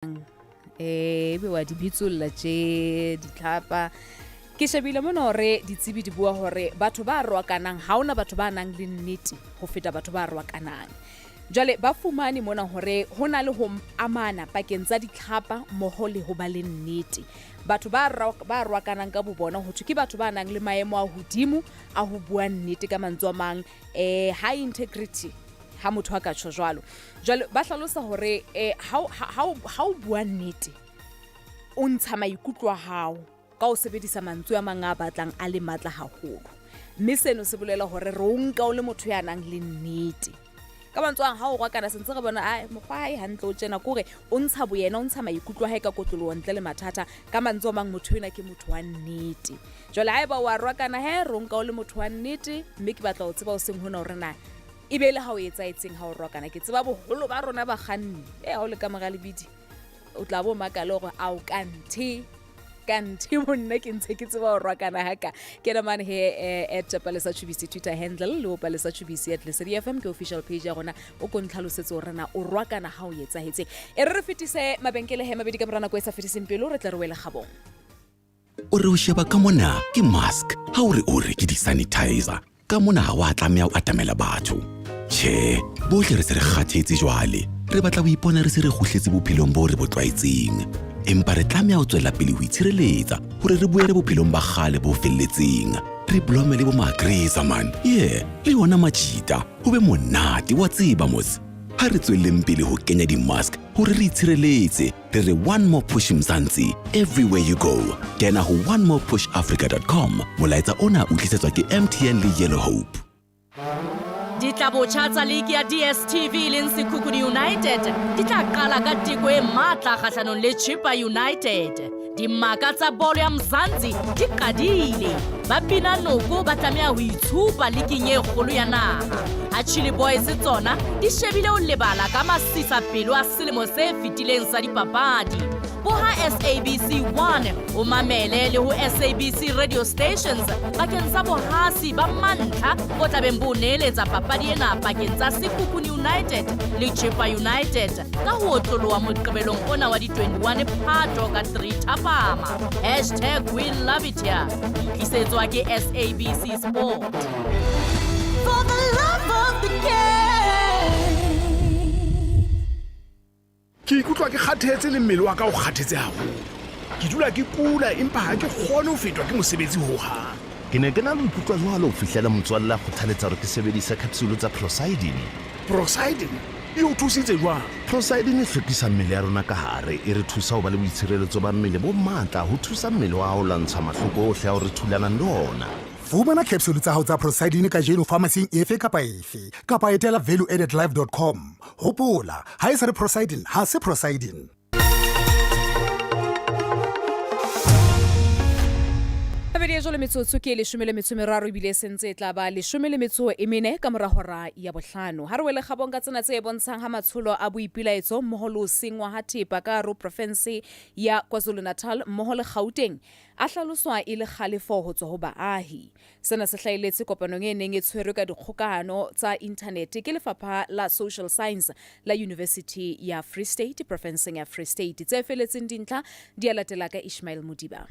be wa di bitsolla tje ditlhapa ke shebile mona hore ditsebi di bua hore batho ba rwakanang ha ona batho ba nang le nnete ho feta batho ba rwakanang. Jwale ba fumane mona hore hona le ho amana pakeng tsa ditlhapa moho le ho ba le nnete. Batho ba rwakanang ka bobona ho thwe ke batho ba nang le maemo a hodimo a ho bua nnete ka mantswe a mang, high integrity ha motho a ka tjho jwalo. Jwale ba hlalosa hore ha o bua nnete o ntsha maikutlo a hao ka o sebedisa mantswe a mang a batlang a le matla haholo, mme seno se bolela hore re o nka o le motho ya nang le nnete. Ka mantswe a ha o rwakana sentse re bona mokgwa hae hantle o tjena kore o ntsha boyena, o ntsha maikutlo a hae ka kotlolo ntle le mathata, ka mantswe a mang motho ena ke motho wa nnete. Jwale haeba wa rwakana re o nka o le motho wa nnete, mme ke batla ho tseba o seng hona hore na e be le ha o etsaetseng ha o rwakana. Ke tseba boholo ba rona ba kganni ha o le ka mora lebidi o tla bo makala hore a o kanthe monna ke ntse ke tseba ho rwakana haka. Ke na mane at Palesa Chubisi Twitter handle le o Palesa Chubisi at Lesedi FM ke official page ya rona. O ko ntlhalosetse hore na o rwakana ha o etsahetse. Re fetise mabenkele mabedi ka morana ko e sa fetiseng pelo, re tla re wele kgabong. O re o sheba ka mona ke mask, ha o re ke di-sanitizer ka mona ha wa tlameha o atamela batho. Che, bohle re se re kgathetse jwale, re batla ho ipona re se re kgutletse bophelong bo re bo tlwaetseng. Empa re tlameha ho tswela pele ho itshireletsa hore re buele bophelong ba kgale bo felletseng. Re blome le bo magreza man, le yona majita ho be monate wa tseba mos. Ha re tswelleng pele ho kenya di-mask hore re itshireletse, re re one more push Mzansi everywhere you go. Kena ho onemorepushafrica.com. Molaetsa ona o tlisetswa ke MTN le Yellow Hope. Ditlabocha tsa League ya DStv le Sekhukhune United di tla qala ka teko e matla kgahlanong le Chippa United. Dimaka tsa bolo ya Mzansi di qadile. Ba pina noko ba tlameha ho itshupa leagueng e kgolo ya naha. Ha Chili Boys tsona di shebile ho lebala ka masisa pelo a selemo se fetileng sa dipapadi. Boha SABC 1 o mamele le ho SABC radio stations bakeng sa bohasi ba mantlha o tlabeng bo neletsa papadi ena pakeng tsa Sekhukhune United le Chippa United ka ho tloloha moqebelong ona wa di-21 Phato ka 3 Thapama. #we love it here. Tlisetswa ke SABC Sport. For the love of the game. Ke ikutlwa ke kgathetse le mmele wa ka o kgathetse haholo. Ke dula ke kula empa ha ke kgone ho fetwa ke mosebetsi ho ha. Ke ne ke na le ikutlwa jwalo ho fihlela motswalla kgothaletsa hore ke sebedisa capsule tsa Prosidine. Prosidine e o thusitse jwang? Prosidine e hlwekisa mmele ya rona ka hare, e re thusa ho ba le boitshireletso ba mmele bo matla, ho thusa mmele wa hao lwantsha mahloko ohle a hore thulanang le ona. Fumana capsule tsa hao tsa Prosidine ka jeno pharmacy efe kapa etela valueaddedlife.com. Hopola, ha e sa re Prosidine ha se Prosidine. Jole metsotso ke 13 ebile sentse tla ba 14 ka mora hora ya bohlano. Ha re wele kgabong ka tsena tse bontshang ha matsholo a boipilaetso mmoho le ho sengwa ha thepa ka hara province ya KwaZulu-Natal mmoho le Gauteng a hlaloswa e le kgalefo ho tswa ho baahi. Sena se hlaeletse kopanong e neng e tshwerwe ka dikgokahano tsa internet ke lefapha la social science la University ya Free State, province ya Free State. Tse feletseng dintlha di a latela ka Ishmael Modiba.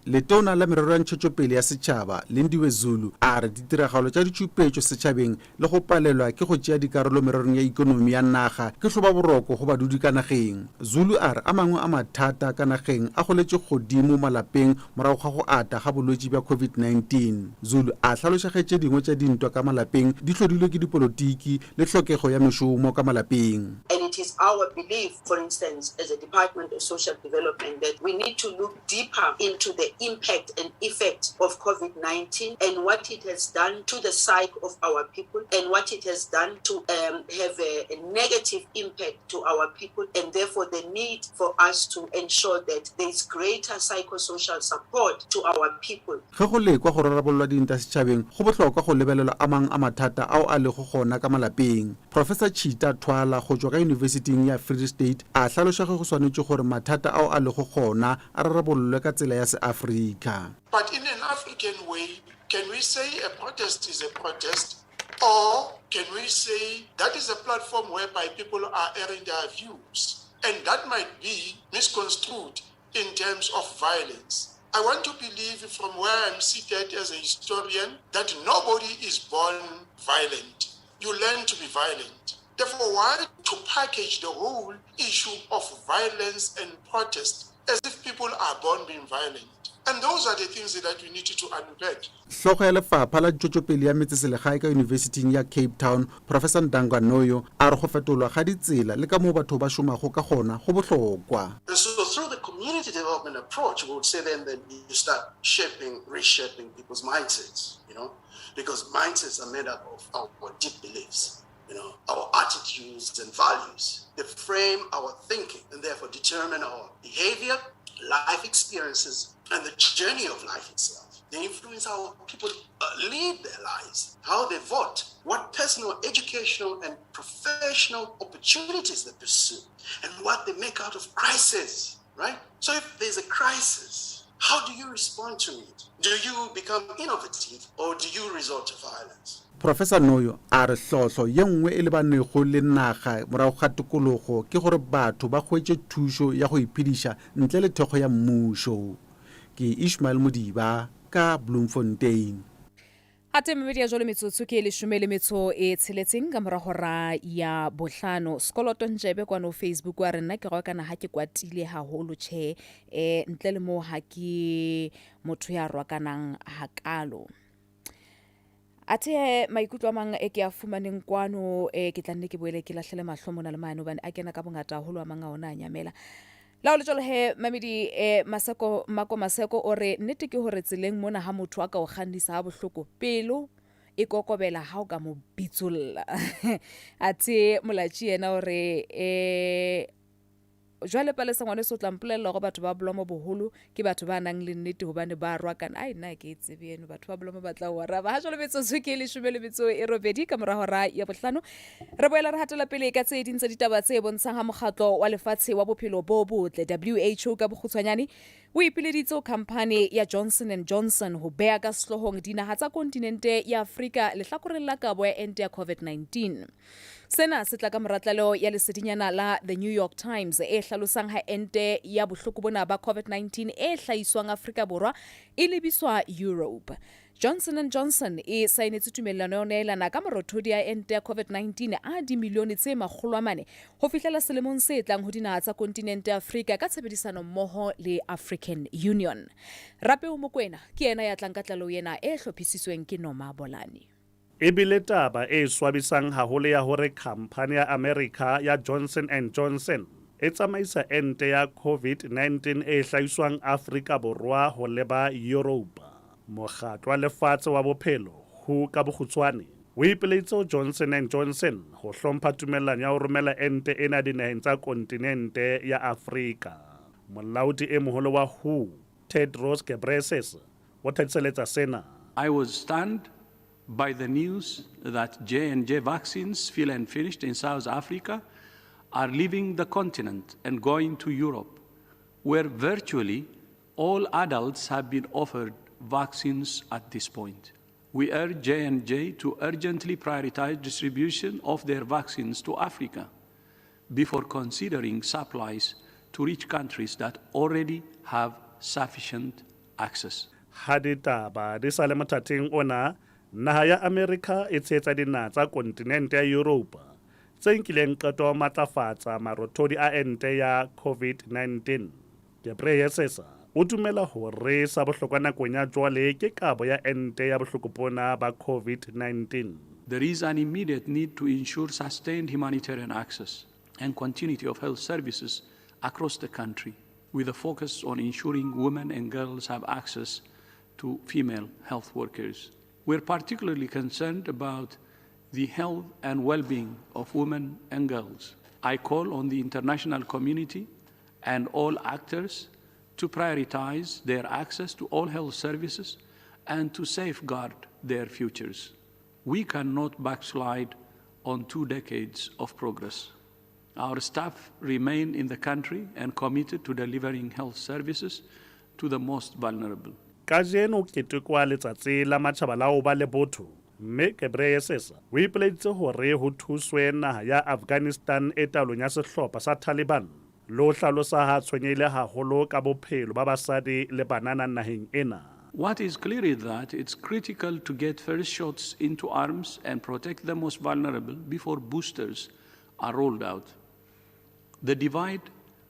Letona la merero ya ntšhotšopele ya setšhaba Lindiwe Zulu a re ditiragalo tša ditšhupetšo setšhabeng le go palelwa ke go tšea dikarolo mererong ya ikonomi ya naga ke hloba boroko go badudi ka nageng. Zulu a re a mangwe a mathata ka nageng a goletše godimo malapeng morago ga go ata ga bolwetši bja COVID-19. Zulu a hlalošagetše dingwe tša dintwa ka malapeng di hlodilwe ke dipolotiki le hlokego ya mešomo ka malapeng. And it is our belief, for instance, as a Department of Social Development, that we need to look deeper into the impact and effect of COVID-19 and what it has done to the psyche of our people and what it has done to have a negative impact to our people, and therefore the need for us to ensure that there is greater psychosocial support to our people. Ge go lekwa go rarabololwa dinta setšhabeng go bohlokwa go lebelelwa a mang a mathata ao a lego gona ka malapeng. Professor Chita Twala go tswa ka University ya Free State a hlaloša go swanetše gore mathata ao a lego gona a rarabololwe ka tsela ya Africa. But in an African way, can we say a protest is a protest? Or can we say that is a platform whereby people are airing their views? and that might be misconstrued in terms of violence. I want to believe from where I'm seated as a historian that nobody is born violent. You learn to be violent. Therefore, why to package the whole issue of violence and protest as if people are born being violent? And those are the things that we need to unpack. Hlogo ya lefapha la tšwetšopele ya metseselegae ka yunibesithing ya Cape Town, Professor Mananeo a re go fetolwa ga ditsela le ka moo batho ba šomago ka gona go bohlokwa. So through the community development approach, we would say then that you start reshaping people's mindsets, because mindsets are made up of our deep beliefs, our attitudes and values. They frame our thinking and therefore determine our behavior, life experiences, and the journey of life itself. They influence how people lead their lives, how they vote, what personal, educational, and professional opportunities they pursue, and what they make out of crisis, right? So if there's a crisis, how do you respond to it? Do you become innovative or do you resort to violence? Professor Noyo a re hlotlo ye nngwe e lebanego le naga morago ga tikologo ke gore batho ba hwetše thušo ya go iphediša ntle le thekgo ya mmušo. Ke Ishmael Modiba ka Bloemfontein. Ate media jolo metsotso ke le shumele metso e tsheletseng ka morago ra ya bohlano skoloto njebe kwa no Facebook wa rena ke go kana ha ke kwatile haholo tjhe ntle le mo ha ke motho ya rwakanang hakalo. Ate maikutlo a mang e ke a fumaneng kwano ke tla nne ke boele ke lahlele mahlo mona le mane bane a kena ka bongata holo a manga ona a nyamela. La ole jolo he mamedi maseko ore nnete ke hore tseleng mona ha motho a ka o kgannisa ha bohloko pelo e kokobela ha o ka mo bitsolla. Ate molatši yena ore jwale pale sengwane se tla mpolella go batho ba Blomo boholo ke batho ba nang le nnete hobane ba rwakana ai nna ke tsebe eno batho ba Blomo ba tla wa raba ha jwale metsotso ke le shumele metso e robedi ka morago ra ya bohlano re boela re hatela pele ka tse dintse ditaba tse bontshang ha mokgatlo wa lefatshe wa bophelo bo botle WHO ka bokgutshwanyane o ipileditse khampane ya Johnson & Johnson ho bea ka sehlohong dinaha tsa kontinente ya Afrika lehlakoreng la kabo ya ente ya COVID-19. Sena se tla ka moratlalo ya lesedinyana la The New York Times e hlalosang ha ente ya bohloko bona ba COVID-19 e hlahiswang Afrika Borwa e lebiswa Europe. Johnson & Johnson e saenetse tumellano ya neelana ka marothodi ya ente ya COVID-19 a dimilione tse 400 ho fihlela selemong se tlang ho dinaha tsa kontinente ya Afrika ka tshebedisano mmoho le African Union. Rape o Mokwena ke yena ya tlang ka tlalo yena e hlophisitsweng ke Noma Bolani. Ebile taba e swabisang haholo ya hore khampani ya America ya Johnson & Johnson e tsamaisa ente ya COVID-19 e hlahiswang Afrika Borwa ho leba Europe. Mokgatlo wa lefatshe wa bophelo ho ka bokgutshwane o ipileditse Johnson & Johnson ho hlompha tumellano ya ho romela ente ena dinaheng tsa kontinente ya Afrika. Molaodi e moholo wa WHO Tedros Ghebreyesus o thatseletsa sena. I was stunned by the news that J&J vaccines, fill and finished in South Africa, are leaving the continent and going to Europe, where virtually all adults have been offered vaccines at this point. We urge J&J to urgently prioritize distribution of their vaccines to Africa before considering supplies to rich countries that already have sufficient access. Haditaba di sale mathateng ona naha ya America e tshetsa dinaha tsa kontinente ya Europe tse nkileng qeto ya matlafatsa marothodi a ente ya COVID-19. Ghebreyesus o dumela hore sa bohlokwa nakong ya jwale ke kabo ya ente ya bohloko bona ba COVID-19. There is an immediate need to ensure sustained humanitarian access and continuity of health services across the country, with a focus on ensuring women and girls have access to female health workers. We're particularly concerned about the health and well-being of women and girls. I call on the international community and all actors to prioritize their access to all health services and to safeguard their futures. We cannot backslide on 2 decades of progress. Our staff remain in the country and committed to delivering health services to the most vulnerable. Kajeno ketekwa letsatsi la matjhaba la ho ba le botho mme Ghebreyesus o ipileditse hore ho thuswe naha ya Afghanistan e taolong ya sehlopha sa Taliban lo hlalosa ha tshwenyehile haholo ka bophelo ba basadi le banana naheng ena. What is clear is that it's critical to get first shots into arms and protect the most vulnerable before boosters are rolled out. The divide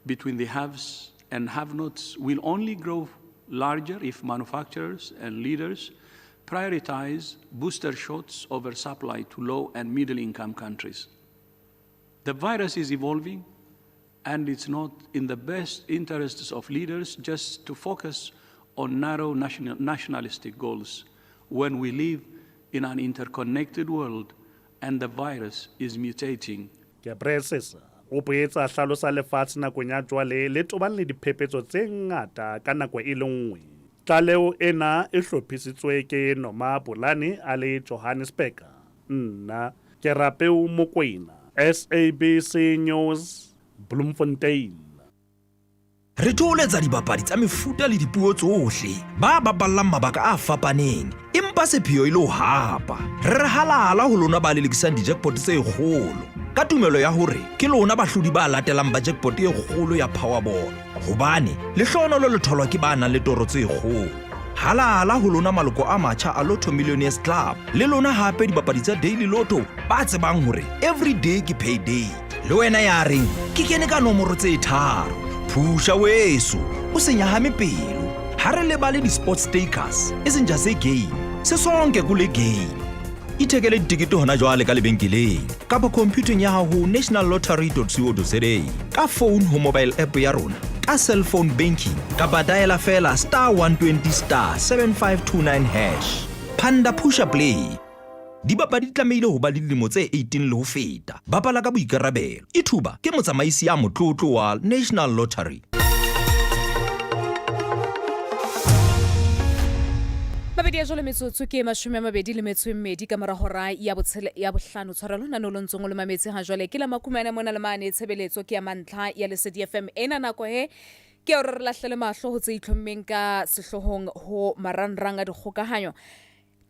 between the haves and have-nots will only grow larger if manufacturers and leaders prioritize booster shots over supply to low and middle-income countries. The virus is evolving, and it's not in the best interests of leaders just to focus on narrow nationalistic goals when we live in an interconnected world and the virus is mutating. Ke presesa o boetsa hlalosa lefatshe nakong ya jwale le tobane le diphephetso tse ngata ka nako e le nngwe. Tlaleo ena e hlophisitswe ke Noma Bolane a le Johannesburg. Nna ke Rapeu Mokoena, SABC News, Bloemfontein. Re tholetsa dibapadi tsa mefuta le dipuo tsohle ba baballang mabaka a fapaneng empa sepheo ile ho hapa re halala ho lona ba lelekisang di-jackpot tse kgolo ka tumelo ya hore ke lona bahlodi ba latelang ba jackpot e kgolo ya Powerball hobane le hlono le tholwa ke bana le toro tse kgolo. Halala ho lona maloko a matjha a Lotto Millionaires Club le lona hape dibapadi tsa Daily Lotto ba tsebang hore every day ke payday. Le wena ya reng ke kene ka nomoro tse tharo. Phusha weso o senya ha mepelo ha re lebale di-sports stakers e seng just game se sonke kule game. Ithekele ditikete hona jwale ka lebenkeleng kapa computeng ya hao ho nationallottery.co.za ka phone ho mobile app ya rona ka cellphone banking kapa dial fela *120*7529#. Phanda Pusha Play. Dibapadi tlamehile ho ba le dilemo tse 18 le ho feta. Bapala ka boikarabelo. Ithuba ke motsamaisi ya motlotlo wa National Lottery. Mabedi ya jole metsotso ke mashome a mabedi le metso e mmedi ka mora hora ya bohlano tshwarelo nanolo ntsongo le mametse ha jole ke la makumana mona le mane tshebeletso ke ya mantlha ya Lesedi FM ena nako he ke o re lahlele mahlo ho tse itlhommeng ka sehlohong ho maranrang a dikgokahanyo.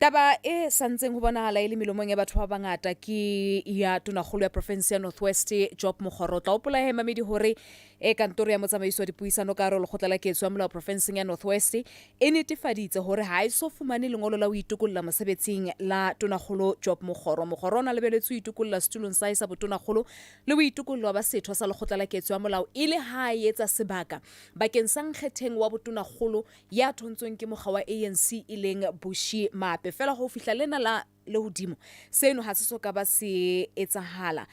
Taba e santseng ho bonahala ile melomong ya batho ba bangata ke ya tonakgolo ya province ya Northwest Job Mogorotla o pola he mamedi hore e kantoro ya motsamaiso wa dipuisano ka rolo khotla la ketso ya molao province ya Northwest e netefaditse hore ha iso fumane lengolo la ho itukulla mosebetsing la tonakgolo Job Mogoro ona lebeletse ho itukulla stulong sa isa botonakgolo le ho itukulla ba setho sa lekgotla la ketso ya molao ile ha etsa sebaka bakeng sa nkgetheng wa botonakgolo ya thontsweng ke mogga wa ANC ileng Bushi Mape fela ho fihla lena la le hodimo seno ha se so ka ba se etsahala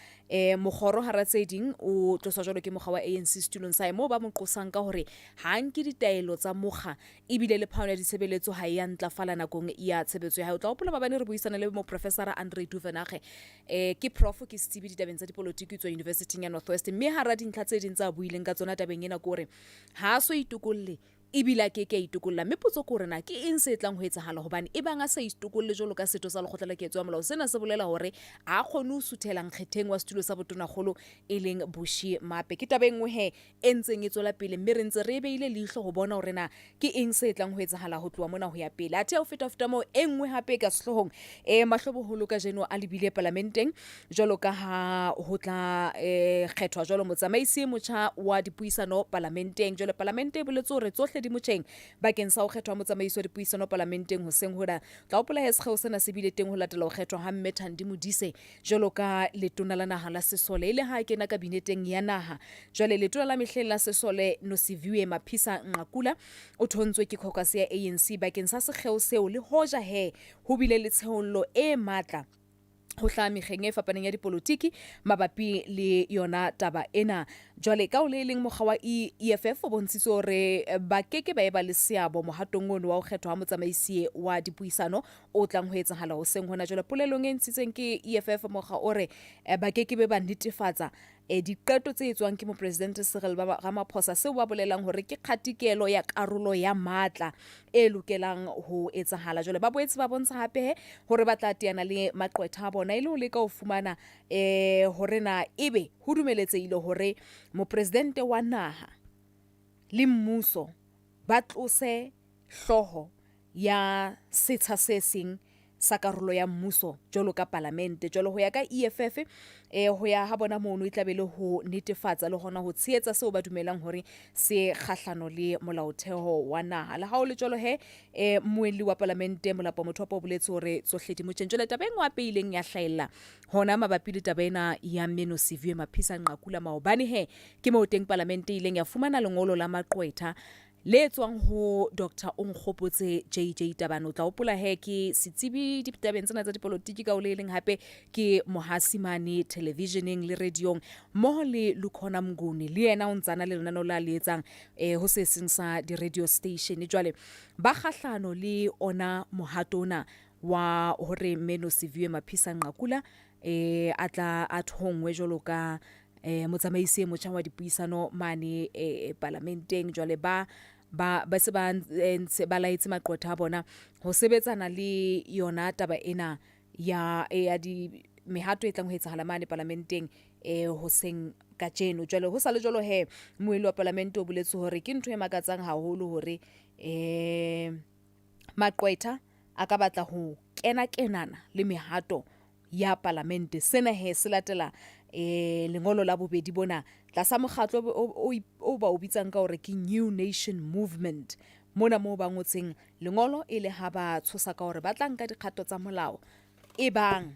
mogoro ha ratseding o tlosa jalo ke mogga wa ANC stulong sa mo ba mo qosang ka hore ha nke ditaelo tsa mogga ebile le phano ya ditshebeletso ha ya ntlafala nakong ya tshebetso ya ha o tla opola ba bane re buisana le mo professor Andre Duvenage ke prof ke Steve ditabeng tsa dipolotiki tswa University ya Northwest mme ha ra dintlha tse ding tsa buileng ka tsona tabeng ena gore ha so itukulle ibila ke itukulla mme potso ko rena ke eng se tlang ho etsahala hobane e banga sa itukulle jolo ka setho sa lekgotla la ketso ya molao sena se bolela hore a khone o suthela nkgetheng wa stulo sa botonakgolo e leng Bushi Mape ke tabeng we he entseng e tsola pele mme re ntse re beile leihlo ho bona hore na ke eng se tlang ho etsahala ho tloa mona ho ya pele athe o feta mo engwe hape ka sehlohong mahlobo holo ka jeno a lebile parlamenteng jolo ka ha ho tla kgethwa jolo motsamaisi motjha wa dipuisano parlamenteng jolo parlamente boletse hore tsohle di motjeng bakeng sa ho kgethwa motsamaiso wa dipuisano parlamenteng ho seng hoda tla opola he sekgeo sena se bile teng ho latela ho kgethwa ha Mmethandi Modise jolo ka letona la naha la Sesole ile ha kena kabineteng ya naha jwale letona la mehleng la Sesole Nosiviwe Maphisa Nqakula o thontswe ke caucus ya ANC bakeng sa sekgeo seo le hoja he ho bile le tsheollo e matla ho hla mekgeng e fapaneng ya dipolotiki mabapi le yona taba ena jwale ka o le leng mogga wa EFF o bontshitse hore ba keke ba eba le seabo mohatong ono wa ho kgethwa ha motsamaisi wa dipuisano o tlang ho etsahala ho seng hona jwale polelong e ntshitseng ke EFF mogga ore ba keke be ba netefatsa diqeto tse etswang ke mo president Cyril Ramaphosa seo ba bolelang hore ke kgatikelo ya karolo ya matla e lokelang ho etsahala jwale ba boetse ba bontsha hape hore ba tla teana le maqwetha a bona ile ho leka ho fumana hore na ebe ho dumeletsehile hore mo presidente wa naha le mmuso ba tlose hloho ya setsha se seng sa karolo ya mmuso jolo ka parlamente jolo ho ya ka EFF ho ya ha bona mono e tlabele ho netefatsa le gona ho tsheetsa seo ba dumelang hore se kgahlano le molaotheo wa naha le ha o le jolo moeli wa parlamente molapo mothopo o boletse hore tsohledi mo tjentjela taba engwe ape ileng ya hlaela hona mabapi le taba ena ya Meno Siviwe Maphisa Nqakula maobane ke mo teng parlamente ileng ya fumana lengolo la maqwetha le tswang ho Dr. Ongkhopotse JJ Tabano tla opola ke setsibi ditabeng tsena tsa dipolotiki ka o le leng hape ke mohasimane televisioneng le radiong mo le Lukhona Mnguni le yena o ntsana le lona no la le etsang ho se seng sa di radio station jwale ba kgahlano le ona mohatona wa hore Meno Siviwe Maphisa Nqakula atla athongwe jolo ka motsamaisi motjha wa dipuisano mane parlamenteng jwale ba se ba laetse maqwetha bona ho sebetsana le yona taba ena ya di mehato e tlang ho etsahala mane parlamenteng ho seng ka tseno jwale ho sa le jolo moeli wa parlamente o boletse hore ke ntho e makatsang haholo hore maqwetha a ka batla ho kenana le mehato ya parlamente sena se latela lengolo la bobedi bona tlasa mokgatlo o ba o bitsang ka hore ke New Nation Movement mona mo ba ngotseng lengolo le ha ba tshosa ka hore ba tla nka dikgato tsa molao bang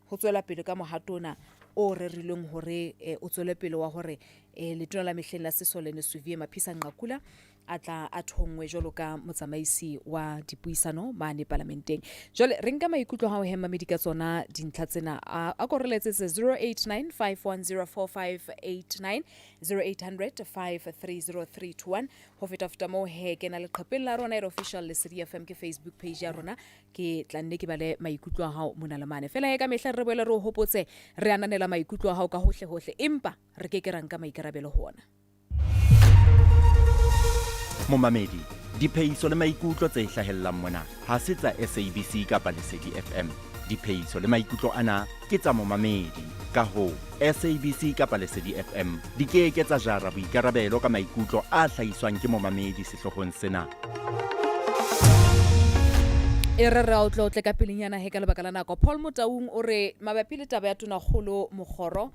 ho tswela pele ka mohatona o rerileng hore o tswele pele wa hore letona la mehleng la Sesolene Siviwe Maphisa Nqakula atla athongwe jolo ka motsamaisi wa dipuisano mane parlamenteng jole re nka maikutlo ha o hema medika tsona dintlha tsena a koreletse 0895104589 0800530321 ho feta mo ke na le qhepeng la rona official le CDFM ke Facebook page ya rona ke tla nne ke bale maikutlo a hao mona le mane fela ka mehla re boela re hopotse re ananela maikutlo a hao ka hohle empa re ke ranka maikarabelo ho ona Momamedi, diphehiso le maikutlo tse hlahellang mona ha se tsa SABC kapa Lesedi FM. Diphehiso le maikutlo ana ke tsa momamedi. Ka ho SABC kapa Lesedi FM di ke tsa jara boikarabelo ka maikutlo a hlahiswang ke momamedi sehlohong sena. Re o tle ka pelenyana ka lebaka la nako Paul Motaung o re mabapi le taba ya Tonakgolo Mogoro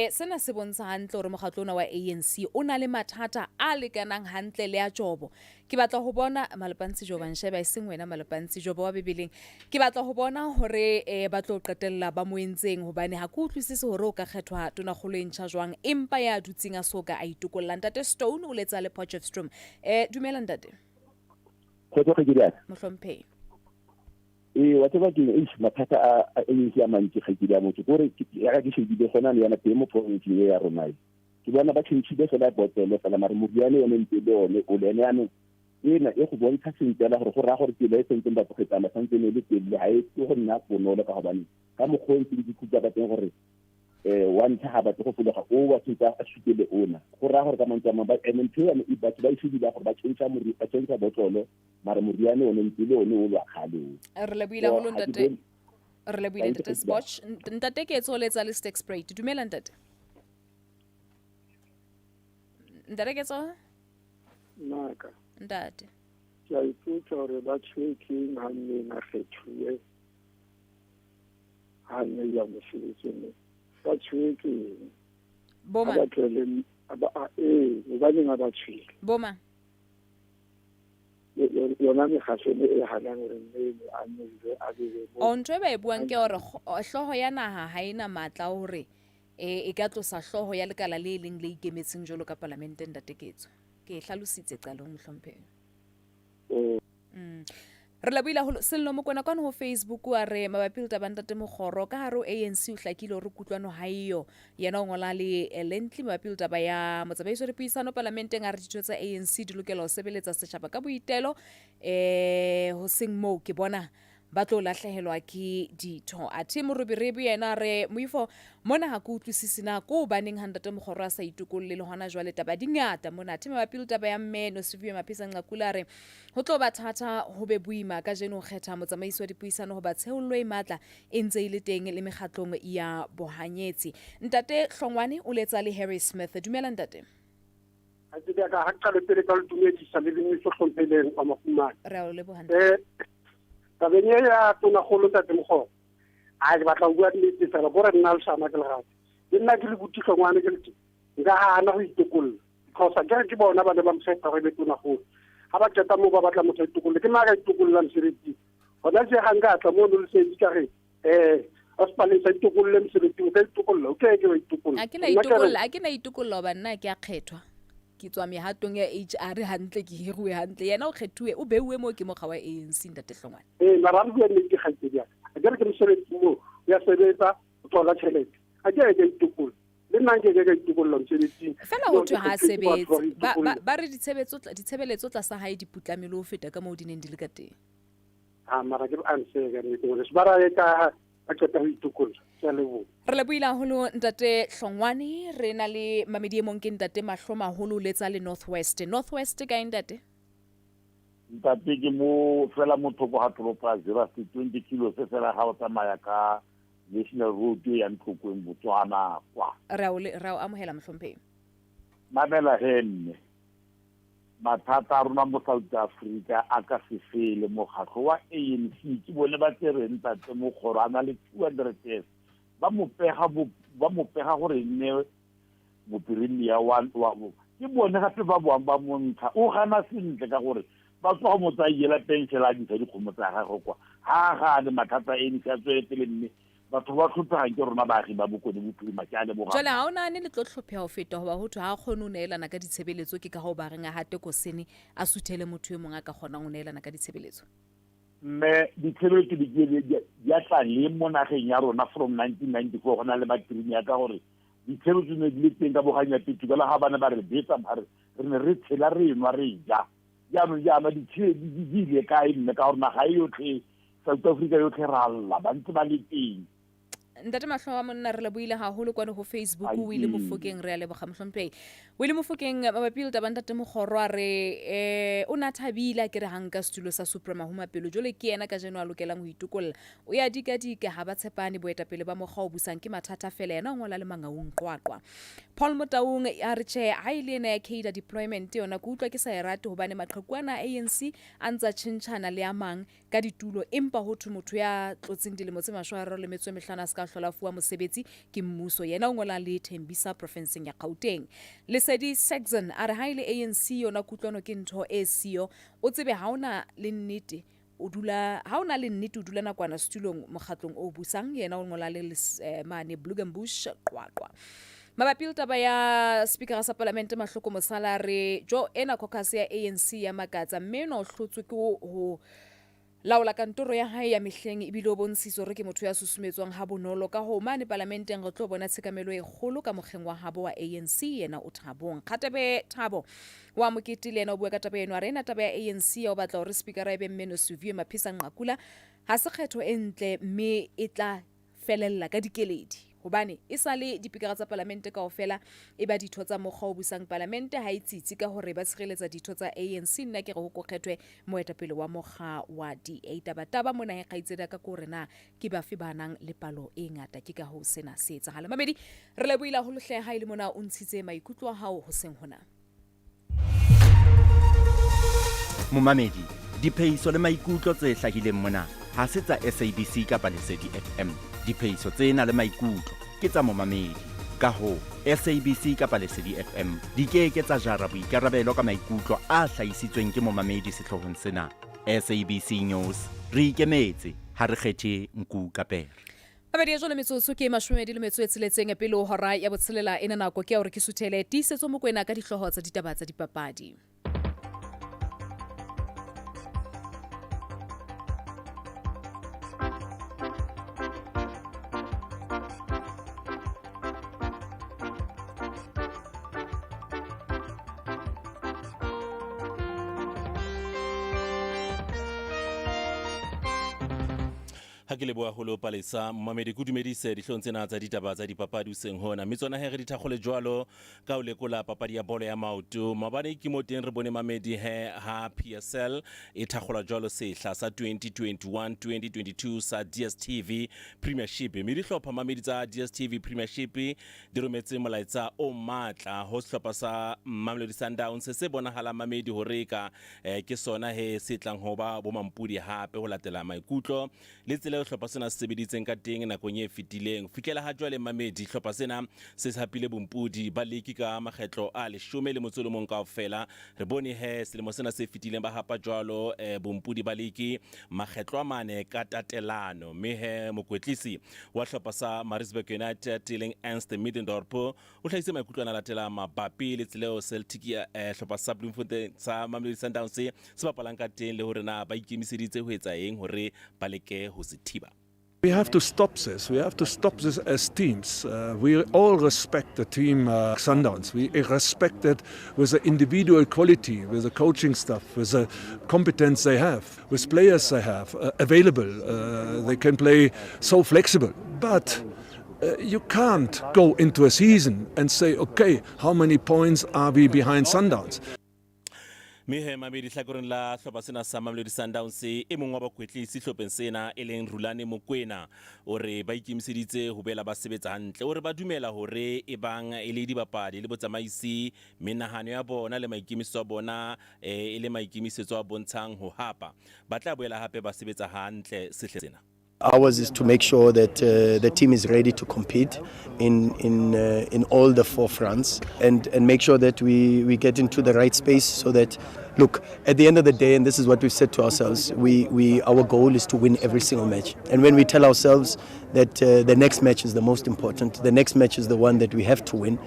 sena se bontsha hantle hore mokgatlona wa ANC o na le mathata a lekanang hantle le a Jobo ke batla ho bona Malepantsi Joban sheba seng wena Malepantsi Jobo wa bebeleng ke batla ho bona hore ba tlo qetella ba moentseng hobane ha ke utlwisise hore o ka kgethwa Tonakgolo e ntjha jwang empa ya dutseng a soka a itukolla ntate Stone o letsa le Potchefstroom dumela ntate mohlomphehi wa tseba ke mathata a ANC a mantsi ga ke dia motho gore ya ke shebile gona le yana temo province ya rona ke bona ba tshintshile fela botelo fela mare moriane yone ntse le one o le yana ena go bontsha sentle la gore go ra gore ke le sentse ba tlogetala santse ne le tele ha e go nna bonolo ka gobane ka mokgontsi le dikutlwa ba teng gore wa ntsha ha ba go fulega o wa tshitsa a shutele ona go ra gore ka mantsa ba MNP ya ba ishudile gore ba tsentsa mori ba tsentsa botlolo mare moriane one ntse le one o lwa khale re le buila ho ntate re le buila ntate Spotch ntate ke tsoletsa le Steak Spray dumela ntate ndare ke tso naka ntate ke iputsa hore ba tshweke hanne na kgethuwe hanne ya mosebetsing ba tshweke boma ba tlele ba ba ninga ba tshweke boma yona me khashene e halang re mme a nne a be o ntwe ba e buang ke hore hloho ya naha ha ina matla hore e ka tlosa hloho ya lekala le leng le ikemetseng jolo ka parlamenteng ndateketso ke hlalositse qalong hlomphe re la buila ho sello mokona kwana ho Facebook wa re mabapi le tabantate Mogoro ka haro ANC o hlakile hore kutlwano ha iyo yena o ngola le Lently mabapi le taba ya motsamaiso re puisano parlamenteng a re ditho tsa ANC di lokela ho sebeletsa setjhaba ka boitelo ho seng mo ke bona ba tlo lahlehelwa ke ditho a thimu rubirebi yena re moifo mona ha ku utlwisisi na ko baneng handate Mogoro a sa itukolle le hona jwale taba dingata mona thimu mabapi le taba ya Meno Siviwe Maphisa Nqakula re ho tlo ba thata ho be buima ka jeno kgetha motsamaiso wa dipuisano ho ba tsheollo e matla e ntse ile teng le mekgatlong ya bohanyetsi ntate Hlongwane o letsa le Harry Smith dumela ntate a tseba ka ha qale pele ka le dumedisa le le so hlomphileng a mafumane re o le bohanda tabeng e ya tonakgolo Ntate Mokgoro a ke batla go bua nnete fela gore nna le sana ke le gate le nna ke le butitlhongwane ke lete nka gana go itokolla because a kere ke bona ba ne ba moseta go e be tonakgolo ga ba keta mo ba batla motho a itokolle ke nna ka itokolola mosebetsing gona se ga nka tla mo no le sedi ka ge hospitalisa itokolle mosebetsing o ka itokolla o ke wa itokolla a ke na itokolla ba nna ke a kgethwa ke tswa mehatong ya HR hantle ke hiruwe hantle yena o kgethuwe o beuwe mo ke mogwa wa ANC Ntate Hlongwane mara re ne ke gaitse dia a ke re ke mosebetsi mo ya sebetsa o tlola tšhelete a ke ke itokolla le nna ke itokolla mosebetsing fela go thwe ha sebetse ba re ditshebeletso tla sa hae diputlamelo o feta ka mo di neng di le ka teng mara ke anse ga ne ke se bara ka a keta ho itokolla re lebohile haholo Ntate Hlongwane re na le mamedi e mong ke Ntate Mahlomaholo letsa le Northwest ka Ntate ke mo fela mothoko ha toropa 20 kilo se fela ha o tsamaya ka national road ya Ntlokeng Botswana kwa ra o amohela mohlompheng mamela henne mathata a rona mo South Africa a ka se fele mokgatlo wa ANC ke bone ba tsereng Ntate Mokgoro a na le 200 years ba mo pega gore nne mopirimia wa ke bone gape ba boang ba montsha o gana sentle ka gore ba tswa go motsa yela pension a ditsa dikgomo tsa gagwe kwa ga le mathata ene ka tsweletse mme batho ba tlhophegang ke rona baagi ba bokone bophirima ke a le boga jale ha ona ne le tlo tlhophega go feta goba go thwe ha kgone o neelana ka ditshebeletso ke ka go ba reng a hate ko sene a suthele motho e mong a ka kgonang o neelana ka ditshebeletso mme ditshebeletso di a tla le mo nageng ya rona from 1994 go na le batirimi ya ka gore ditshebeletso ne di le teng ka boganya petu ka ga bana ba re betsa re ne re tshela re nwa re ja jaanong jaana ditshedi di ile kae mme ka gore naga e yotlhe South Africa yotlhe ra lla ba ntse ba le teng Ntate Mahlo wa monna re lebohile haholo kwane go Facebook o ile Mofokeng re a leboga mohlompheng o ile Mofokeng mabapi le taba Ntate Mogoro a re o na thabila ke re hanka setulo sa Suprema Huma pelo jole ke yena ka jeno a lokelang ho itukolla o ya dika ha ba tshepane boetapele ba mogwa o busang ke mathata fela yena ngola le mangaung qwaqwa Paul Motaung a re che ha ile na ya Cater deployment yona go utlwa ke sa erate hobane maqhekwana ANC a ntsa tshintshana le amang ka ditulo empa ho thu motho ya tlotseng dilemo tse 15 ska hlola fuwa mosebetsi ke mmuso yena o ngola le Thembisa provinceng ya Gauteng Lesedi Saxon a re ha ile ANC yona kutlwano ke ntho e sio o tsebe ha ona le nnete o dula nakwana setulong mokgatlong o busang yena o ngola le mane Blugenbush qwaqwa mabapi le taba ya speaker sa parliament Mahloko Mosala re jo ena caucus ya ANC ya makatsa mme no hlotswe ke ho laola kantoro ya hae ya mehleng ebile o bontshiso re ke motho ya susumetswang ha bonolo ka ho mane parlamenteng re tlo bona tshekamelo e kgolo ka mokgeng wa habo wa ANC yena o Thabong Kgatebe Thabo wa moketile yena o bua ka taba eno arena taba ya ANC ya o batla hore speaker e be Mmeno Suvie Maphisa Nqakula ha se kgetho e ntle mme e tla felella ka dikeledi hobane e sale dipikara tsa parlamente kaofela e ba ditho tsa mogwa o busang parlamente ha itsitsi ka hore ba tshireletsa ditho tsa ANC nna ke re go kgethwe moetapele wa mogga wa Ditaba taba mona e gaitseda ka gore na ke ba fe banang le palo e ngata ke ka ho sena se etsahala mamedi re lebohile ho lehleha ile mona o ntshitse maikutlo a hao ho seng hona Momamedi diphehiso le maikutlo tse hlahileng mona ha se tsa SABC kapa Lesedi FM diphehiso tsena le maikutlo ke tsa momamedi ka ho SABC kapa Lesedi FM di ke tsa jara boikarabelo ka maikutlo a hlahisitsweng ke momamedi setlhohong sena SABC News re ikemetse ha re kgethe nku kapere Babedi ya jole metsotso ke mashomedi le metso e tsheletseng pele ho hora ya botshelela ena nako ke ya hore ke suthele tisetso mokwena ka dihloho tsa ditaba tsa dipapadi ha ke leboa holo palesa mmamedi go dumedise dihlong tsena tsa ditaba tsa dipapadi o seng hona mme tsona he re di thakgole jwalo ka o lekola papadi ya bolo ya maoto mabane ke mo teng re bone mamedi he ha PSL e thakgola jwalo sehla sa 2021-2022 sa DStv Premiership mme dihlopha mamedi tsa DStv Premiership di rometse molaetsa o matla ho sehlopha sa Mamelodi Sundowns se bonahala mamedi hore ka ke sona he se tlang ho ba bo mampudi hape ho latela Maikutlo le tsela ho hlopha sena se sebeditseng ka teng nakong e fetileng fikela ha jwale mamedi hlopha sena se hapile bompudi ba leki ka makgetlo a 10 le motsolomong kaofela re bone he selemo sena se fetileng ba hapa jwalo bompudi ba leki makgetlo a mane ka tatelano mme he mokwetlisi wa hlopha sa Maritzburg United leng Ernst Middendorp o hlahise Maikutlo a latela mabapi le tsela Celtic ya hlopha sa Bloemfontein sa Mamelodi Sundowns se bapalang ka teng le hore na ba ikemiseditse ho etsa eng hore ba leke ho se thiba. We have to stop this. We have to stop this as teams. We all respect the team Sundowns. We respect it with the individual quality, with the coaching staff, with the competence they have, with players they have available. They can play so flexible. But you can't go into a season and say, okay, how many points are we behind Sundowns? Mehe mamedi hlakoreng la hlopha sena sa Mamelodi Sundowns e mongwe wa bakwetlisi hlopeng sena e leng Rulane Mokwena ore ba ikemiseditse ho bela ba sebetsa hantle ore ba dumela hore e bang e le dibapadi le botsamaisi menahano ya bona le maikemisetso a bona e le maikemisetso a bontshang ho hapa ba tla boela hape ba sebetsa hantle sehle sena. Ours is to make sure that the team is ready to compete in all the four fronts and make sure that we get into the right space so that, look, at the end of the day, and this is what we've said to ourselves, our goal is to win every single match. And when we tell ourselves that the next match is the most important, the next match is the one that we have to win,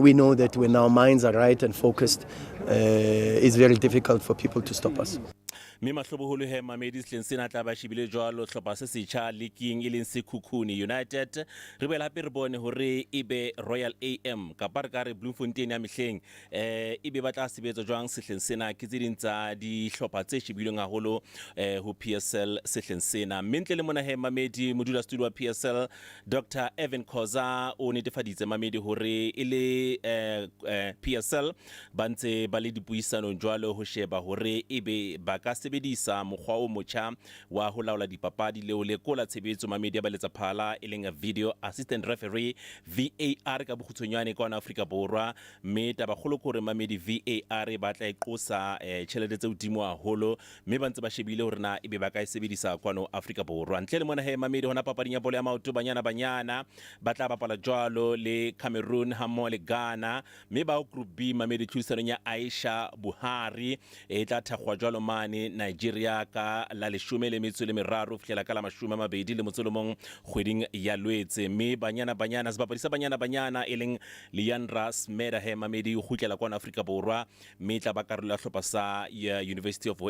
we know that when our minds are right and focused, it's very difficult for people to stop us. Me mahloboholo he mamedi sehleng sena tla ba shebile jwalo hlopha se setjha leking e leng Sekhukhune United re bela hape re bone hore ebe Royal AM kapa re ka re Bloemfontein ya mehleng ebe ba tla sebetsa jwang sehleng sena ke tse ding tsa di hlopha tse shebileng haholo ho PSL sehleng sena mentle le mona he mamedi modula studio wa PSL Dr Evan Khoza o netefaditse mamedi hore e le PSL ba ntse ba le dipuisano jwalo ho sheba hore ebe ba ka sebedisa mokgwa o motjha wa ho laola dipapadi le o lekola tshebetso mamedi ba letsa phala e leng video assistant referee VAR ka bokhutsonyane kwa Afrika Borwa mme taba kholo gore mamedi VAR ba tla iqosa tšhelete tse hodimo haholo mme ba ntse ba shebile hore na ebe ba ka e sebedisa kwa Afrika Borwa ntle le mona he mamedi hona papading ya bolo ya maoto banyana ba tla bapala jwalo le Cameroon hammo le Ghana mme ba group B mamedi tlhodisanong ya Aisha Buhari e tla thakgwa jwalo mane Nigeria ka la 13 fihlela ka la 20 le motsolomong kgweding ya Lwetse mme banyana sebapadisa banyana e leng Leandra Smeda he mamedi o khutlela kwa Afrika Borwa mme tla ba karolo ya hlopha sa University of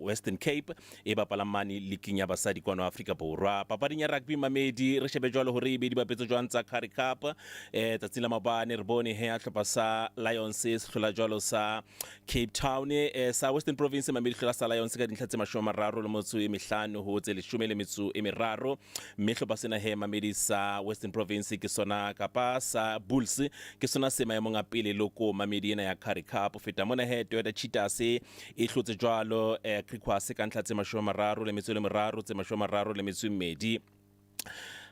Western Cape e bapala mane leking ya basadi kwa Afrika Borwa papading ya rugby mamedi re shebe jwalo hore be di bapetso jwang tsa Currie Cup tsatsing la mabane re bone he hlopha sa Lions se hlola jwalo sa Cape Town sa Western Province mamedi hlola sa Lions ka dintlha tse 35 ho tse 13 mme hlopha sena he mamedi sa Western Province ke sona kapa sa Bulls ke sona se maemong a pele loko mamedi ena ya Currie Cup feta mona he Toyota Cheetahs e hlotse jwalo Kriquas ka ntlha tse 33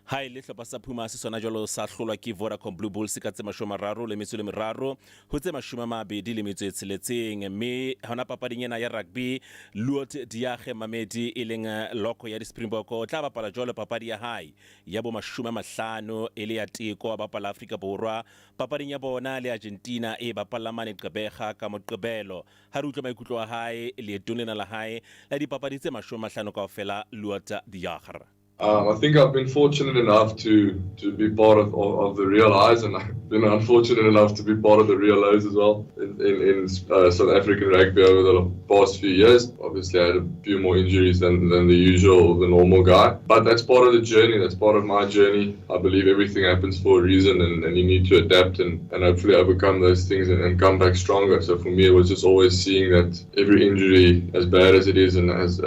Hai le hlopha sa Puma se sona jwalo sa hlolwa ke Vodacom Blue Bulls ka tse 33 ho tse 26 mme hona papading ena ya rugby Luot Diage mamedi e leng loko ya di Springbok o tla bapala jwalo papadi ya hae ya bo 50 ele ya teko bapala Afrika Borwa papading ya bona le Argentina e bapala mane Gqeberha ka Moqebelo ha re utlwa maikutlo a hae le tonela la hae la dipapadi tse 50 kaofela Luot Diage. I think I've been fortunate enough to be part of the real highs, and I've been unfortunate enough to be part of the real lows as well in South African rugby over the past few years. Obviously, I had a few more injuries than the normal guy, but that's part of the journey. That's part of my journey. I believe everything happens for a reason, and you need to adapt and hopefully overcome those things and come back stronger. So for me, it was just always seeing that every injury, as bad as it is and as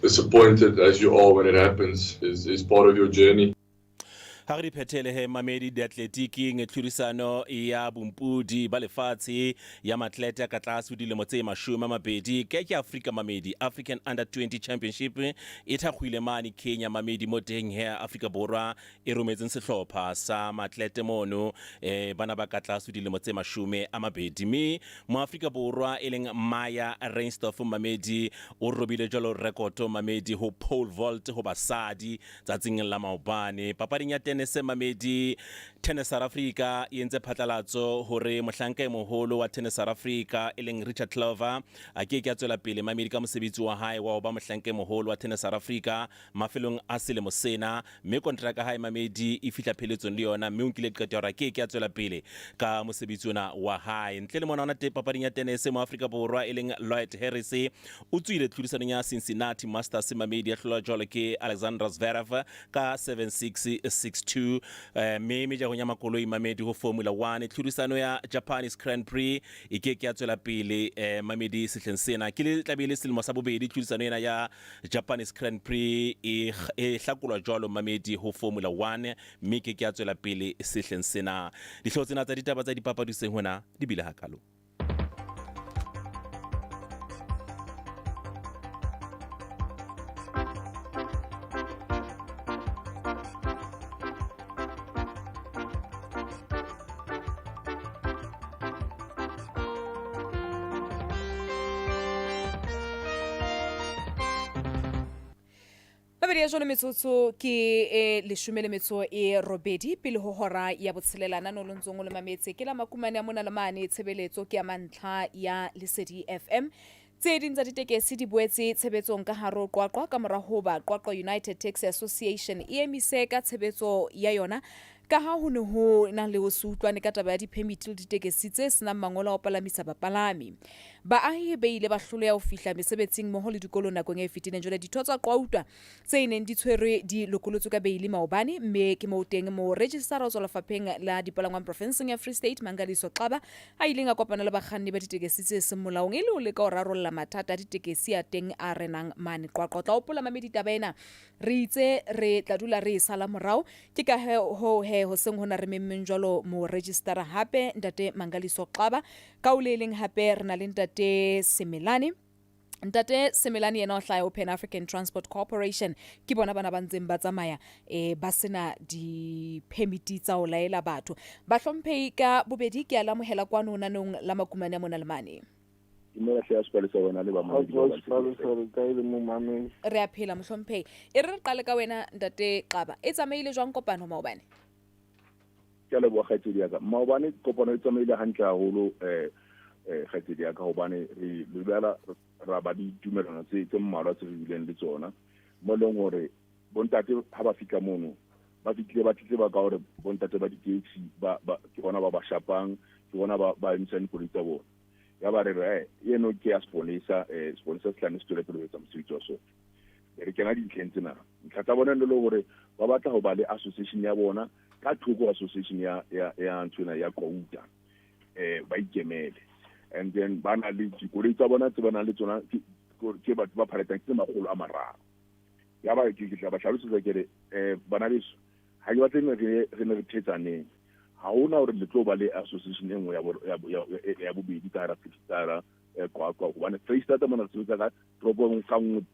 disappointed as you are when it happens, is part of your journey. ha re phethele he mamedi diatletiki ngetlhurisano ya bompudi ba lefatshe ya matlete ka tlase dilemo tse 20 ke Africa mamedi African Under 20 Championship e thakgwile mane Kenya mamedi mo teng he Africa Borwa e rometseng sehlopha sa matlete mono bana ba ka tlase dilemo tse 20 me mo Africa Borwa e leng Maya Reinstorff mamedi o robile jalo rekoto mamedi ho pole vault ho basadi tsatsing la maobane papading ya tennis mamedi Tennis South Africa yentse phatlalatso hore mohlanka e moholo wa Tennis South Africa eleng Richard Clover a ke a tswela pele mamedi ka mosebetsi wa hae wa ba mohlanka e moholo wa Tennis South Africa mafelong a selemo sena mme kontraka hae mamedi e fihla pheletsong le yona mme o nkile qeto hore ke a tswela pele ka mosebetsi ona wa hae ntle le mona ona te papading ya tennis mo Africa Borwa eleng Lloyd Harris o tswile tlhodisanong ya Cincinnati Masters mamedi ya hlola jwalo ke Alexander Zverev ka 7-6-6-2 mme ja gonya makoloi mamedi ho Formula 1 tlhodisano ya Japanese Grand Prix e ke a tswela pele mamedi sehleng sena ke le tlabele selemo sa bobedi tlhodisano ena ya Japanese Grand Prix e hlakolwa jwalo mamedi ho Formula 1 mme ke a tswela pele sehleng sena dihlotsena tsa ditaba tsa dipapadiseng hona di bile hakalo. ya jone metsotso ke leshome le metso e robedi pele ho hora ya botshelelana no lontsong le mametse ke la makumane ya mona le mane tshebeletso ke ya mantlha ya Lesedi FM tse ding tsa ditekesi di boetse tshebetsong ka haro qwaqwa ka mora ho ba qwaqwa United Taxi Association e emise ka tshebetso ya yona ka ha ho ne ho na le ho sutlwane ka taba ya di-permit le ditekesi tse senang mangolo a ho palamisa bapalami baahi ba ile ba hloleha ho fihla mesebetsing mmoho le dikolo nakong e fetileng jwale ditho tsa qwautwa tse neng di tshwerwe di lokolotswe ka beili maobane mme ke mo teng mo registrar o tswa lefapheng la dipalangwang provinceng ya Free State Mangaliso Xaba a ileng a kopana le bakganni ba ditekesi tse seng molaong e le ho leka ho rarolla mathata a ditekesi a teng a renang mane qwaqwa tla hopola mamedi taba ena re itse re tla dula re sala morao ke ka ho seng hona re memmeng jwalo mo registrar hape ntate Mangaliso Xaba ka o leleng hape re na le ntate Semelani Ntate Semelani yena o hlaya Pan African Transport Corporation ke bona bana ba ntseng ba tsamaya ba sena di-permit tsa ho laela batho ba hlomphei ka bobedi ke ala mohela kwano nanong la makumane mona le mane Imela hle asipalisa wena le ba mamedi re a phela mohlomphei e re qale ka wena ntate Xaba e tsamaile jwang kopano maobane ke le bua khatsedi ya ka maobane kopano e tsamaile hantle haholo khatsedi ya ka hobane re lebala ra ba di tumelano tse mmalwa tse re bileng le tsona mo leng hore bontate ha ba fika mono ba fitlile ba tlile ba ka hore bontate ba di-taxi ba ke bona ba shapang ke bona ba emisa dikoloi tsa bona ya ba re eno ke ya sponisa se tlane se tswele pele ho etsa mosebetsi wa sona re kena dintlheng tsena ntlha tsa bona le hore ba batla ho ba le association ya bona ka thoko association ya ntshona ya Kouta ba ikemele and then ba na le dikoloi tsa bona tse ba na le tsona ke batho ba phaletang ke magolo a mararo ya ba ke tla ba hlalosetsa ke re bana beso ha ke batle re ne re thetsaneng ha hona hore le tlo ba le association e nngwe ya bobedi ka hara Freestara kwa hobane Freestata mona se tsa ka tropong ka nngwe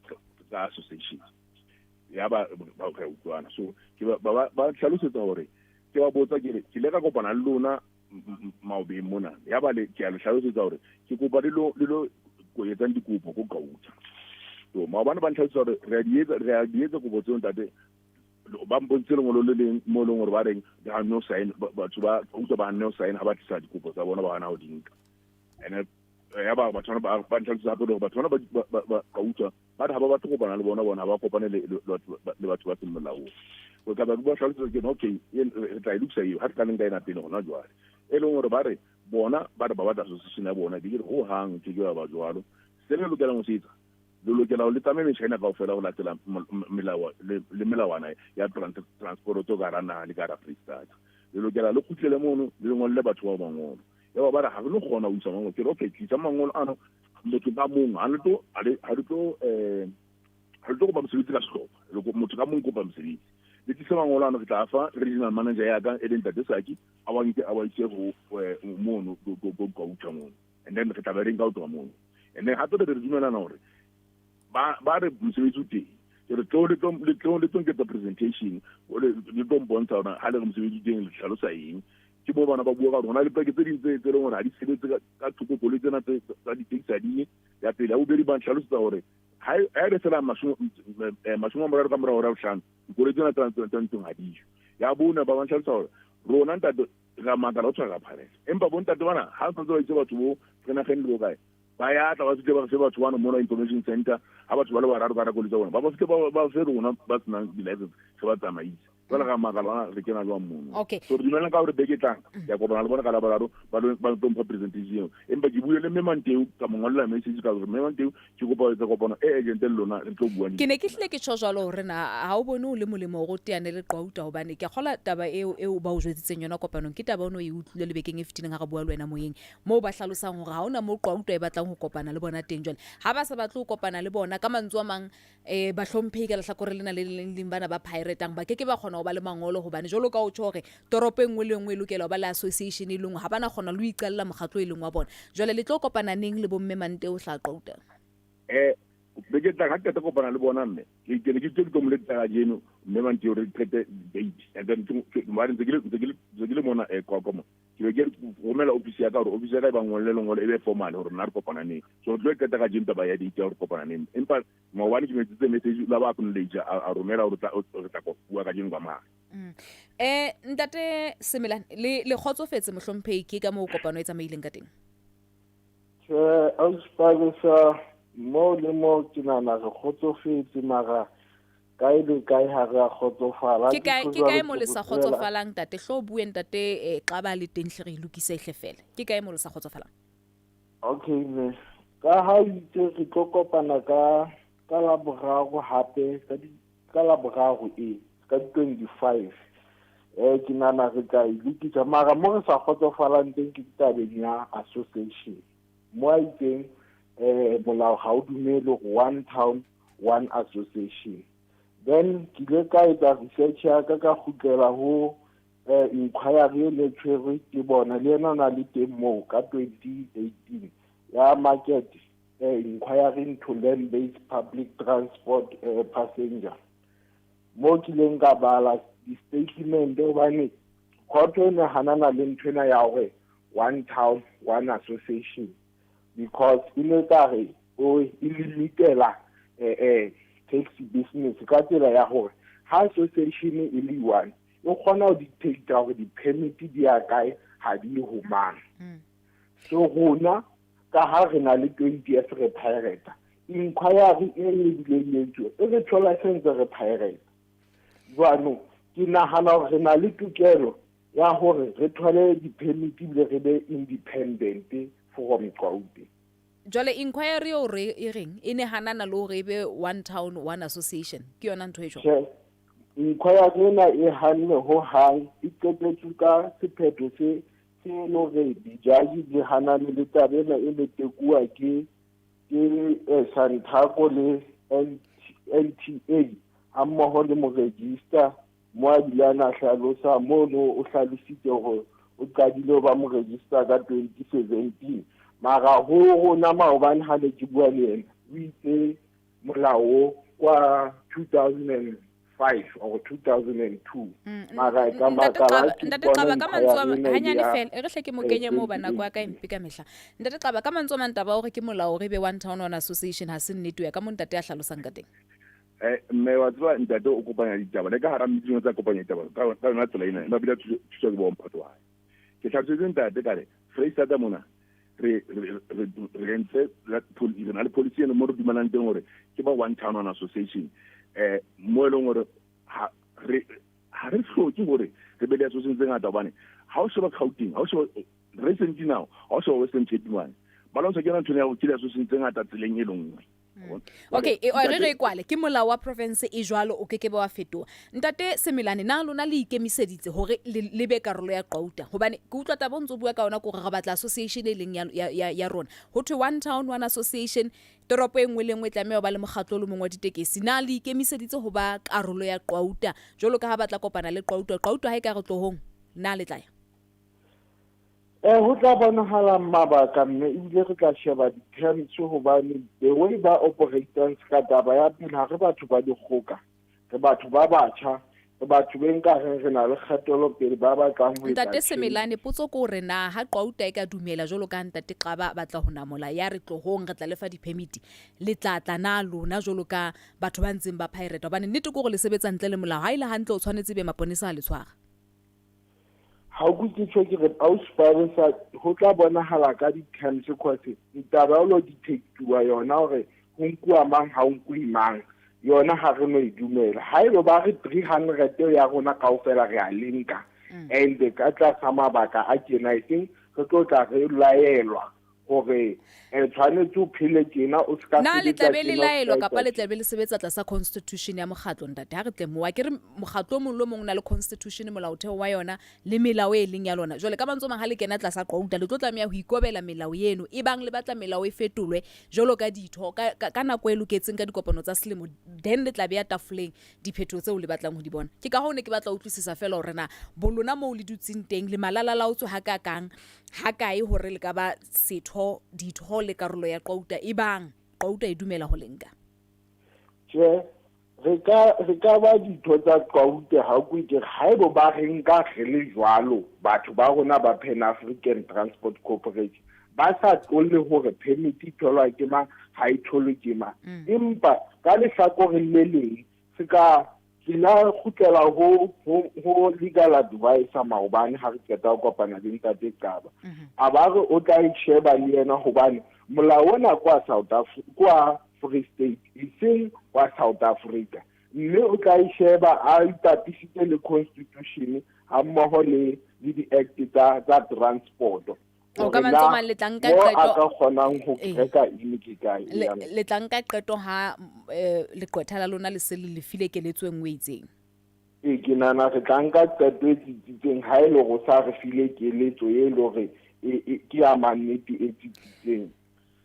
ka association ya ba ka utlwana so ke ba hlalosetsa hore ke ba botsa ke le ka kopana le lona maobe mona ya ba le ke a le hlalosetsa hore ke kopa le lo go etsa dikopo go Kouta so maobane ba hlalosetsa hore re a di etsa go botsa ntate ba mpontse lengolo le leng mo leng hore ba reng ha no sign batho ba Kouta ba no sign ha ba tlisa dikopo tsa bona ba hana ho dinka ene ya ba batho ba hlalosetsa hape hore batho ba Kouta ba ha ba batho go bana le bona ba kopane le batho ba seng molaong go ka ba bua hlalosetsa ke okay re tla ilukisa eo ha re ka neng ka ena pele gona jwale e leng hore ba re bona ba batla association ya bona di re ho hang ke ba jwalo se re lokela go setsa le lokela ho le tsamaya China ka ofela go latela melawana ya transport to ga rana le ga Freestata le lokela le khutlele mono le ngolle batho ba bangolo ya ba re ha re no gona o isa mangolo ke okay ke tsa mangolo ano motho ba mong ha ha le tlo kopa mosebetsi ka sehlopha le motho ka mong kopa mosebetsi le tlise mangolano ke tla fa regional manager ya ka e leng Tate Saki a wa itse go mono go utswa mono and then re tla ba reng ka o tloga mono and then hape re dumelana hore ba re mosebetsi o teng le tlo get the presentation le tlo bontsha hore ha le mosebetsi o teng le hlalosa eng ke bo bana ba bua ka rona le pake tse ding tse leng hore ha di sebetse ka thoko koloi tsena tsa di-taxi a di ya pele ha bobedi ba hlalosetsa hore ha re fela mashome a moraro ka morao ra bohlano dikoloi tsena tsa ntsong ha dijo ya bona ba ba hlalosa hore rona ntate ra makala o tshwara pharela empa bo ntate bana ha ntse ba itse batho bo re nageng le bo kae ba ya tla ba se ba se batho bana mona information center ha batho ba le bararo ka koloi tsa bona ba se ba fe rona ba tsena di-license se ba tsamaisa jwale ka makala re kena jwang mono so re dumelang ka gore beke tlang ya kopana le bona ka laboraro ba tlompha presentation empa ke buile le mme Manteu ka mongwalela message ka gore mme Manteu ke kopa etsa kopano e agent le lona re tlo bua ke ne ke hlile ke tsho jwalo hore na ha o bone o le molemo go teane le qwauta hobane ke kgola taba eo ba o jwetsitseng yona kopanong ke taba ono e utlwile le bekeng e fitileng ga re bua le wena moyeng mo ba hlalosang hore ha ona mo qwauta e batlang go kopana le bona teng jwale ha ba sa batla go kopana le bona ka mantswe a mang ba hlomphei ka lehlakore lena le leng bana ba pirateang ba ke ba kgona go ba le mangolo hobane jolo ka o tshore toropo engwe le engwe e lokela ba le association e lengwe ha bana kgona le o iqalla mokgatlo e leng wa bona jwale le tlo kopana neng le bomme Manteu hla qauta beke tla ga ka kopana le bona mme ke ne ke tlo mo letsa jeno mme Manteu re prete date and then mo re ntse mona kokomo ke be ke romela office ya ka gore office ya ka ba ngole e be formal gore na re kopana neng so tlo ke tla ga jeno ba ya date ya gore kopana neng empa mo wa ke metsitse message la ba acknowledge a romela gore tla bua ka jeno ka mara ntate Semelane le kgotsofetse mohlomphehi ke ka mo kopano e tsamaileng ka teng auspagisa mo le mo ke nana re kgotsofetse mara ka ile ka ha re khotsofala ke kae mo le sa khotsofalang tate hlo bueng tate qaba le teng hle re ilukise hle fela ke kae mo le sa khotsofalang okay ne ka ha itse re tlo kopana ka la boraro hape ka la boraro ka 25 ke nana re ka ilukisa mara mo re sa khotsofalang teng ke tabeng ya association mo a iteng molao ha o dumele one town one association then ke le ka etsa research ya ka khutlela ho inquiry le tshwere ke bona le ena na le teng mo ka 2018 ya market inquiry into land based public transport passenger mo ke leng ka bala di statement obane khotho ne hanana le nthwena ya hore one town one association because inetare o ilimitela taxi business ka tsela ya hore ha association e le one o kgona ho dictate hore di-permit di ya kae ha di ho mang so rona ka ha re na le 20 years re pirate inquiry e lebileng yetso e re thola sense re pirate jwanong ke nahana hore re na le tokelo ya hore re thole di-permit le re be independent from qwauti jwale inquiry o re e reng e ne hanana le hore be one town one association ke yona ntho e jwang inquiry na e hanne ho hang e qetetse ka sephetho se lo re dijaji di hanane le tabela e le tekua ke Santaco le NTA ammoho le mo register mo a dilana hlalosa mo no o hlalositse hore o qadile ba mo register ka 2017 mara ho rona maobane ha le ke bua le ena o itse molao kwa 2005 or 2002 mara ka makala ntate Qaba ka mantswe hanyane fela e re hle ke mo kenye mo bana kwa ka impi ka mehla ntate Qaba ka mantswe man taba hore ke molao re be one town one association ha se nnete ya ka mo ntate a hlalosang ka teng mme wa tswa ntate o kopanya ditaba le ka hara metseng tsa kopanya ditaba ka yona tsela ena ba bila thuso ke bo mphato wa ke tlhatsetse ntate ka le Freestata mona re ntse la policy eno mo re dumelang teng gore ke ba one town one association mo e leng gore ha re hloke gore re be le association tse ngata hobane ha o sheba Gauteng ha o sheba recently now ha o sheba Western Cape man ba lona ke na ntho ya go ke association tse ngata tseleng e lengwe Okay, re kwale ke molao wa province e jwalo o kekebe wa fetoha. Ntate Semelane na lona le ikemiseditse hore le be karolo ya Qauta hobane ke utlwa taba ntse bua ka ona go re batla association e leng ya rona. Ho thwe one town one association toropo engwe le engwe tlameha ba le mokgatlo le mongwe wa ditekesi na le ikemiseditse ho ba karolo ya Qauta jwalo ka ha batla kopana le Qauta ha e ka re tlohong na le tla ho tla bonahala mabaka mme ebile re tla sheba di-terms hobane the way ba operatang ka taba ya pele ha re batho ba dikgoka re batho ba batjha re batho be nkare re na le kgetelo pele ba batlang ho etsa Ntate Semelane potso ko re na ha Qauta e ka dumela jwalo ka Ntate Qaba batla ho namola ya re tlohong re tla lefa di-permit le tla na lona jwalo ka batho ba ntseng ba pirate hobane nnete ko go le sebetsa ntle le molao ha ile hantle o tshwanetse be maponesa a le tshwara ha o kutse ke re ausparesa ho tla bonahala ka di-terms because ditaba ya lo di-takewa yona hore ho nkuwa mang ha o nkuwe mang yona ha re no e dumela ha ile ba re 300 ya rona kaofela re a linka and ka tlasa mabaka a tjena I think re tlo tla re laelwa gore tshwanetse o phele tjena o ska na le tlabe le laelwa kapa le tlabe le sebetsa tlasa constitution ya mokgatlo ntate ha re tle moa ke re mokgatlo mong le mong na le constitution molaotheo wa yona le melao e leng ya lona jwale ka bantso mang ha le kena tlasa Qauta le tlo tlameya ho ikobela melao yeno e bang le batla melao e fetolwe jwalo ka ditho ka nako e loketseng ka dikopano tsa selemo then le tlabe ya tafoleng diphetho tseo le batlang ho di bona ke ka hone ke batla utlwisisa fela hore na bolona mo le dutsing teng le malala laotswe ha ka kang ha kae hore le ka ba setho ditho le karolo ya Qauta e bang Qauta e dumela ho lenka re ka ba ditho tsa Qauta ha go ke haebo ba re nka re le jwalo batho ba rona ba Pan African Transport Corporation ba sa tlolle hore permit tholwa ke ma ha e tholwe ke ma empa ka le hlakore le leng se ka la khutela ho legal advisor maobane ha re keta go kopana le Ntate Qaba a ba re o tla isheba le yena hobane molao ona kwa South Africa kwa Free State iseng kwa South Africa mme o tla isheba a itapisitse le constitution ha mmoho le di-act tsa transport o ka mantoma le tlanka qeto ka kgonang ho reka inekikae le tlanka qeto ha le qethala lona le se le file keletsweng o itseng ke nana re tlanka qeto tsitsitseng ha ile go sa re file keletso e le hore ke ya mannete e tsitsitseng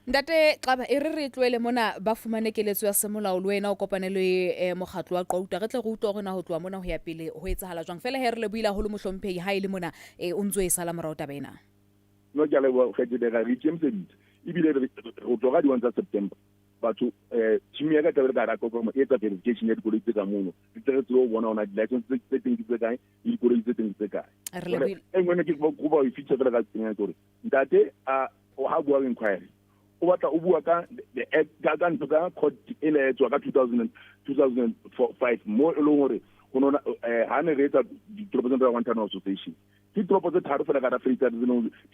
Ntate Qaba e re tlwele mona ba fumane keletso ya semolao le wena o kopane le mokgatlo wa Qauta re tle go utlwa gona ho tloa mona ho ya pele ho etsahala jwang fela he re le buila ho le mohlomphehi ha ile mona o ntso e sala morao tabena no ke a leboha kgetedega re ikemiseditse ebile go tloga di 1 September batho team ya ka tabele ka ra kokoma e tsa verification ya dikoloi tse ka mono di tsetse go bona ona di-license tse teng di tse kae le dikoloi tse teng tse kae engwe ke go ba o fitlha fela ka tsenya gore ntate o ha bua inquiry o batla o bua ka the act ka ntlo ka court e le tswa ka 2005 mo e leng gore go nona ha ne re etsa ditoropo tsa one town association ditoropo tse tharo fela ka ra freita di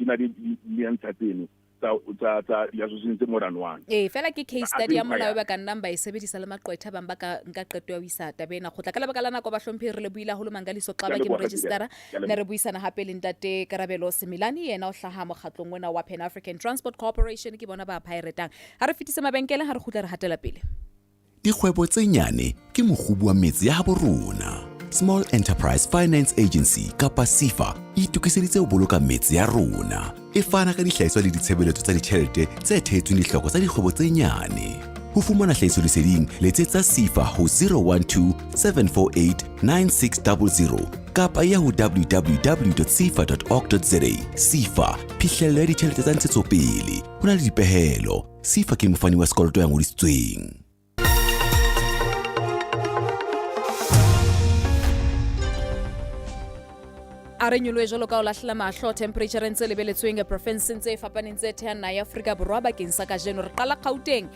na di ntsha tseno tsa di-association tse more than one fela ke case study ya molao ba ka nnang ba e sebedisa le maqwetha bang ba ka nka qeto ya ho isa tabena go tla ka lebaka la nako ba hlomphe re le buila ho le Mangaliso Qaba ke mo registera ne re buisana hape le Ntate Karabelo Semelane yena o hlaha mokgatlong wena wa Pan African Transport Corporation ke bona ba piratang ha re fitise mabenkele ha re khutla re hatela pele dikgwebo tse nyane ke mogubu wa metsi ya bo rona Small Enterprise Finance Agency kapa SIFA e tukiseditse ho boloka metsi ya rona e fana ka dihlahiswa le ditshebeletso tsa ditjhelete tse thetsweng dihloko tsa dikgwebo tse nyane ho fumana hlahiso leseding letsetsa SIFA ho 012 748 9600 kapa ya ho www.sifa.org.za SIFA phihlello ya ditjhelete tsa ntshetsopele ho na le dipehelo SIFA ke mofani wa sekoloto ya ngodisitsweng a re nyoloe jalo ka o lahlela mahlo temperature ntse lebeletsweng province tse fapaneng tse theana ya Afrika Borwa bakeng sa kajeno re qala Gauteng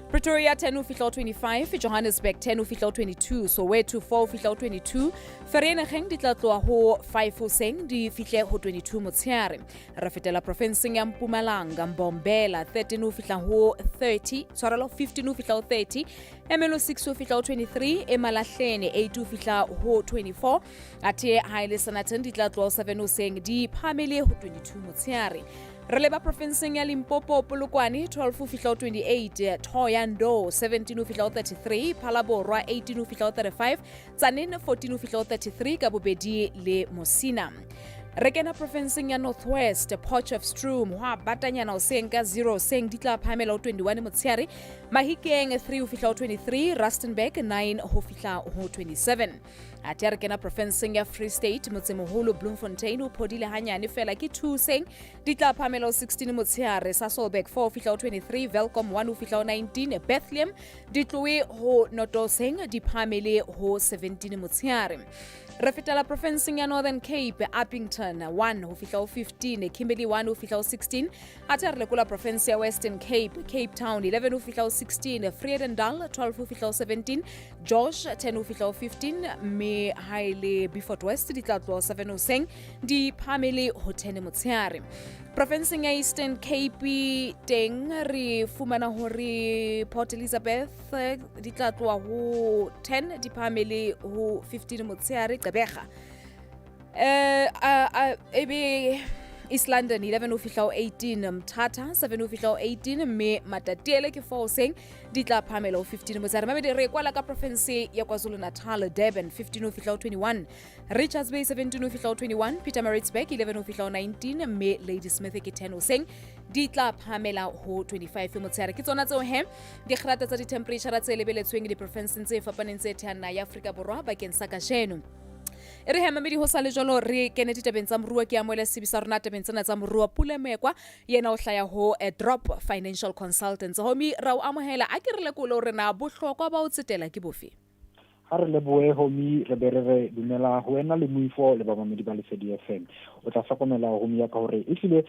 Pretoria 10 ho fihla 25, Johannesburg 10 ho fihla 22, Soweto 4 ho fihla 22, Vereeniging di tla tloha ho 5 hoseng di fihle ho 22 motsheare. Re fetela provinceng ya Mpumalanga, Mbombela 13 ho fihla ho 30, tshwarelo 15 ho fihla ho 30, Emelo 6 ho fihla ho 23, Emalahleni 8 ho fihla ho 24, athe Haile Sanaton di tla tloha ho 7 hoseng di phamele ho 22 motsheare. re leba provinceng ya Limpopo Polokwane 12 fihla 28, Thohoyandou 17 fihla 33, Phalaborwa 18 fihla 35, Tsanin 14 fihla 33 ka bobedi le Mosina. Re kena provinceng ya Northwest, Potchefstroom ho batanyana hoseng ka 0 seng di tla phamela 21 Motsheare, Mahikeng 3 fihla 23, Rustenburg 9 ho fihla 27. Ate re kena provinceng ya Free State, Motsemoholo Bloemfontein o phodile hanyane fela ke 2 seng di tla phamela 16 Motsheare, Sasolburg 4 fihla 23, Welkom 1 fihla 19, Bethlehem di tloe ho Notoseng di phamele ho 17 Motsheare. Re fetela provinceng ya Northern Cape, Uppington 1 ho fihla 15, Kimberley 1 ho fihla 16, ate re lekola province ya Western Cape, Cape Town 11 ho fihla 16, Vredendal 12 ho fihla 17, Josh 10 ho fihla 15, me Haile Beaufort West di tla tloa 7 hoseng di phamele ho 10 Motsheare. Provinceng ya Eastern Cape teng re fumana hore Port Elizabeth di tla tloa ho 10 di phamele ho 15 Motsheare. Gqeberha ebe East London 11 ho fihla 18, Mthatha 7 ho fihla 18, me Matatiele ke 4 hoseng di tla phamela ho 15 Motsheare. Mamedi re kwala ka province ya KwaZulu-Natal, Durban 15 ho fihla 21, Richards Bay 17 ho fihla 21, Pietermaritzburg 11 ho fihla 19, me Ladysmith ke 10 hoseng di tla phamela ho 25 Motsheare. Ke tsona tseo he di kgrata tsa di temperature tse lebeletsweng di province tse fapaneng tse thana ya Afrika Borwa bakeng sa kasheno. Re hema medi ho sa le jolo re kene ditabeng tsa moruo ke amoela sebisa rona tabeng tsena tsa moruo Pule Mekwa yena o hlaya ho Drop Financial Consultants. Homi ra o amohela a ke re lekolo re na bohlokwa ba o tsetela ke bofe? Ha re lebohe Homi, re be re dumela ho wena le moifo le ba mamedi ba Lesedi FM. O tla hlokomela Homi ya ka hore e hlile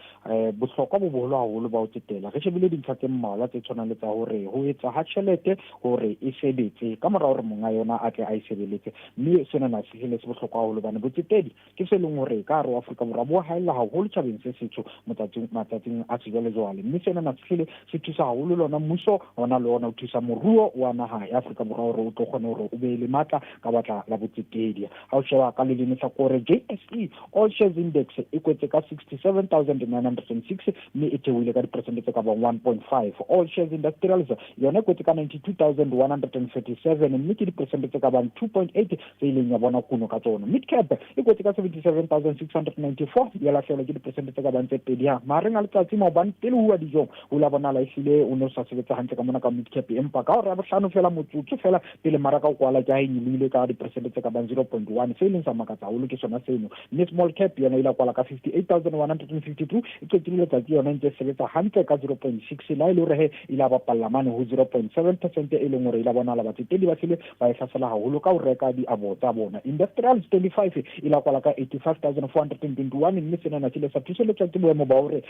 bohlokwa bo boholo haholo ba o tsetela. Re shebile dintlha tse mmalwa tse tshwanang le tsa hore ho etsa ha tjhelete hore e sebetse ka mora hore monga yona a tle a sebeletse. Mme sena na se hlile se bohlokwa haholo bana botsetedi ke se leng hore ka re Afrika Borwa bo haella haholo tjhabeng se setsho matsatsing a sejwalejwale. Mme sena na se hlile se thusa haholo lona mmuso hona le ona o thusa moruo wa naha ya Afrika Borwa hore o tlo kgona hore o be le matla ka batla la botsetedi. Ha o sheba ka le leng sa gore JSE All Shares Index e kwetse ka 67,906 mme e theohile ka diperesente tse ka bang 1.5. All Shares Industrials yona e kwetse ka 92,137 mme ke diperesente tse ka bang 2.8 tse ileng ya bona kuno ka tsona. Midcap e kwetse ka 77,694 ya lahlehelwa ke diperesente tse ka bang tse pedi ha mareng a letsatsi maobane pele ho wa dijong ho la bona la ehlile o ne o sa sebetsa hantle ka mona ka Midcap empa ka hore ya bohlano fela motsotso fela pele maraka o kwala ke ha nyilile ka diperesente tse ka bang 0.1 se ileng sa makatsa haholo ke sona seno. Mme small cap yona ile kwala ka 58,152 e qetile letsatsi yona ntse sebetsa hantle ka 0.6 la ile hore he ile ba pallamane ho 0.7% e leng hore ile bona la batsetedi ba hlile ba e hlasela haholo ka ho reka di abo tsa bona. Industrials 25 ile kwala ka 85,421 mme sena na tshile sa thuseletsa ke boemo ba hore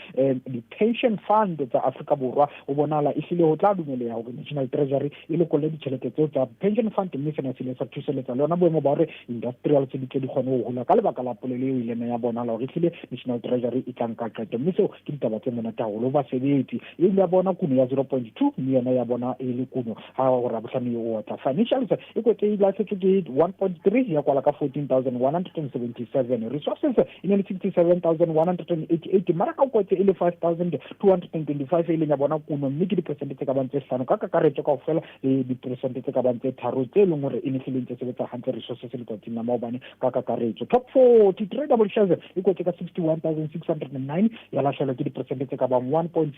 di pension fund tsa Afrika Borwa o bonala e hlile ho tla dumeleha hore National Treasury ile kolle ditjhelete tseo tsa pension fund mme sena se le sa thuseletsa le ona boemo ba hore industrial tse di tle di kgone ho hula ka lebaka la polelo e ile ya bona la hore hlile National Treasury e tlang ka qeto mme seo ke ditaba tse monate haholo ba sebetsi e ile ya bona kuno ya 0.2 mme yona ya bona e le kuno ha o ra bohlano o tla financials e kwetse e la setse ke 1.3 ya kwala ka 14,177 resources e ne le 67,188 mara ka kwetse e le 5,225 e ile ya bona kuno mme ke diperesente tse ka bang tse hlano ka kakaretso ka ofela le diperesente tse ka bang tse tharo tse leng hore e ne hlile ntse sebetsa hantle resources le tsatsing la maobane ka kakaretso. Top 40 tradable shares e kwetse ka 61,609 ya lahlehelwa ke diperesente tse ka bang 1.6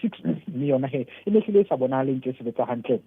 mme yona he e ne hlile sa bonahale ntse sebetsa hantle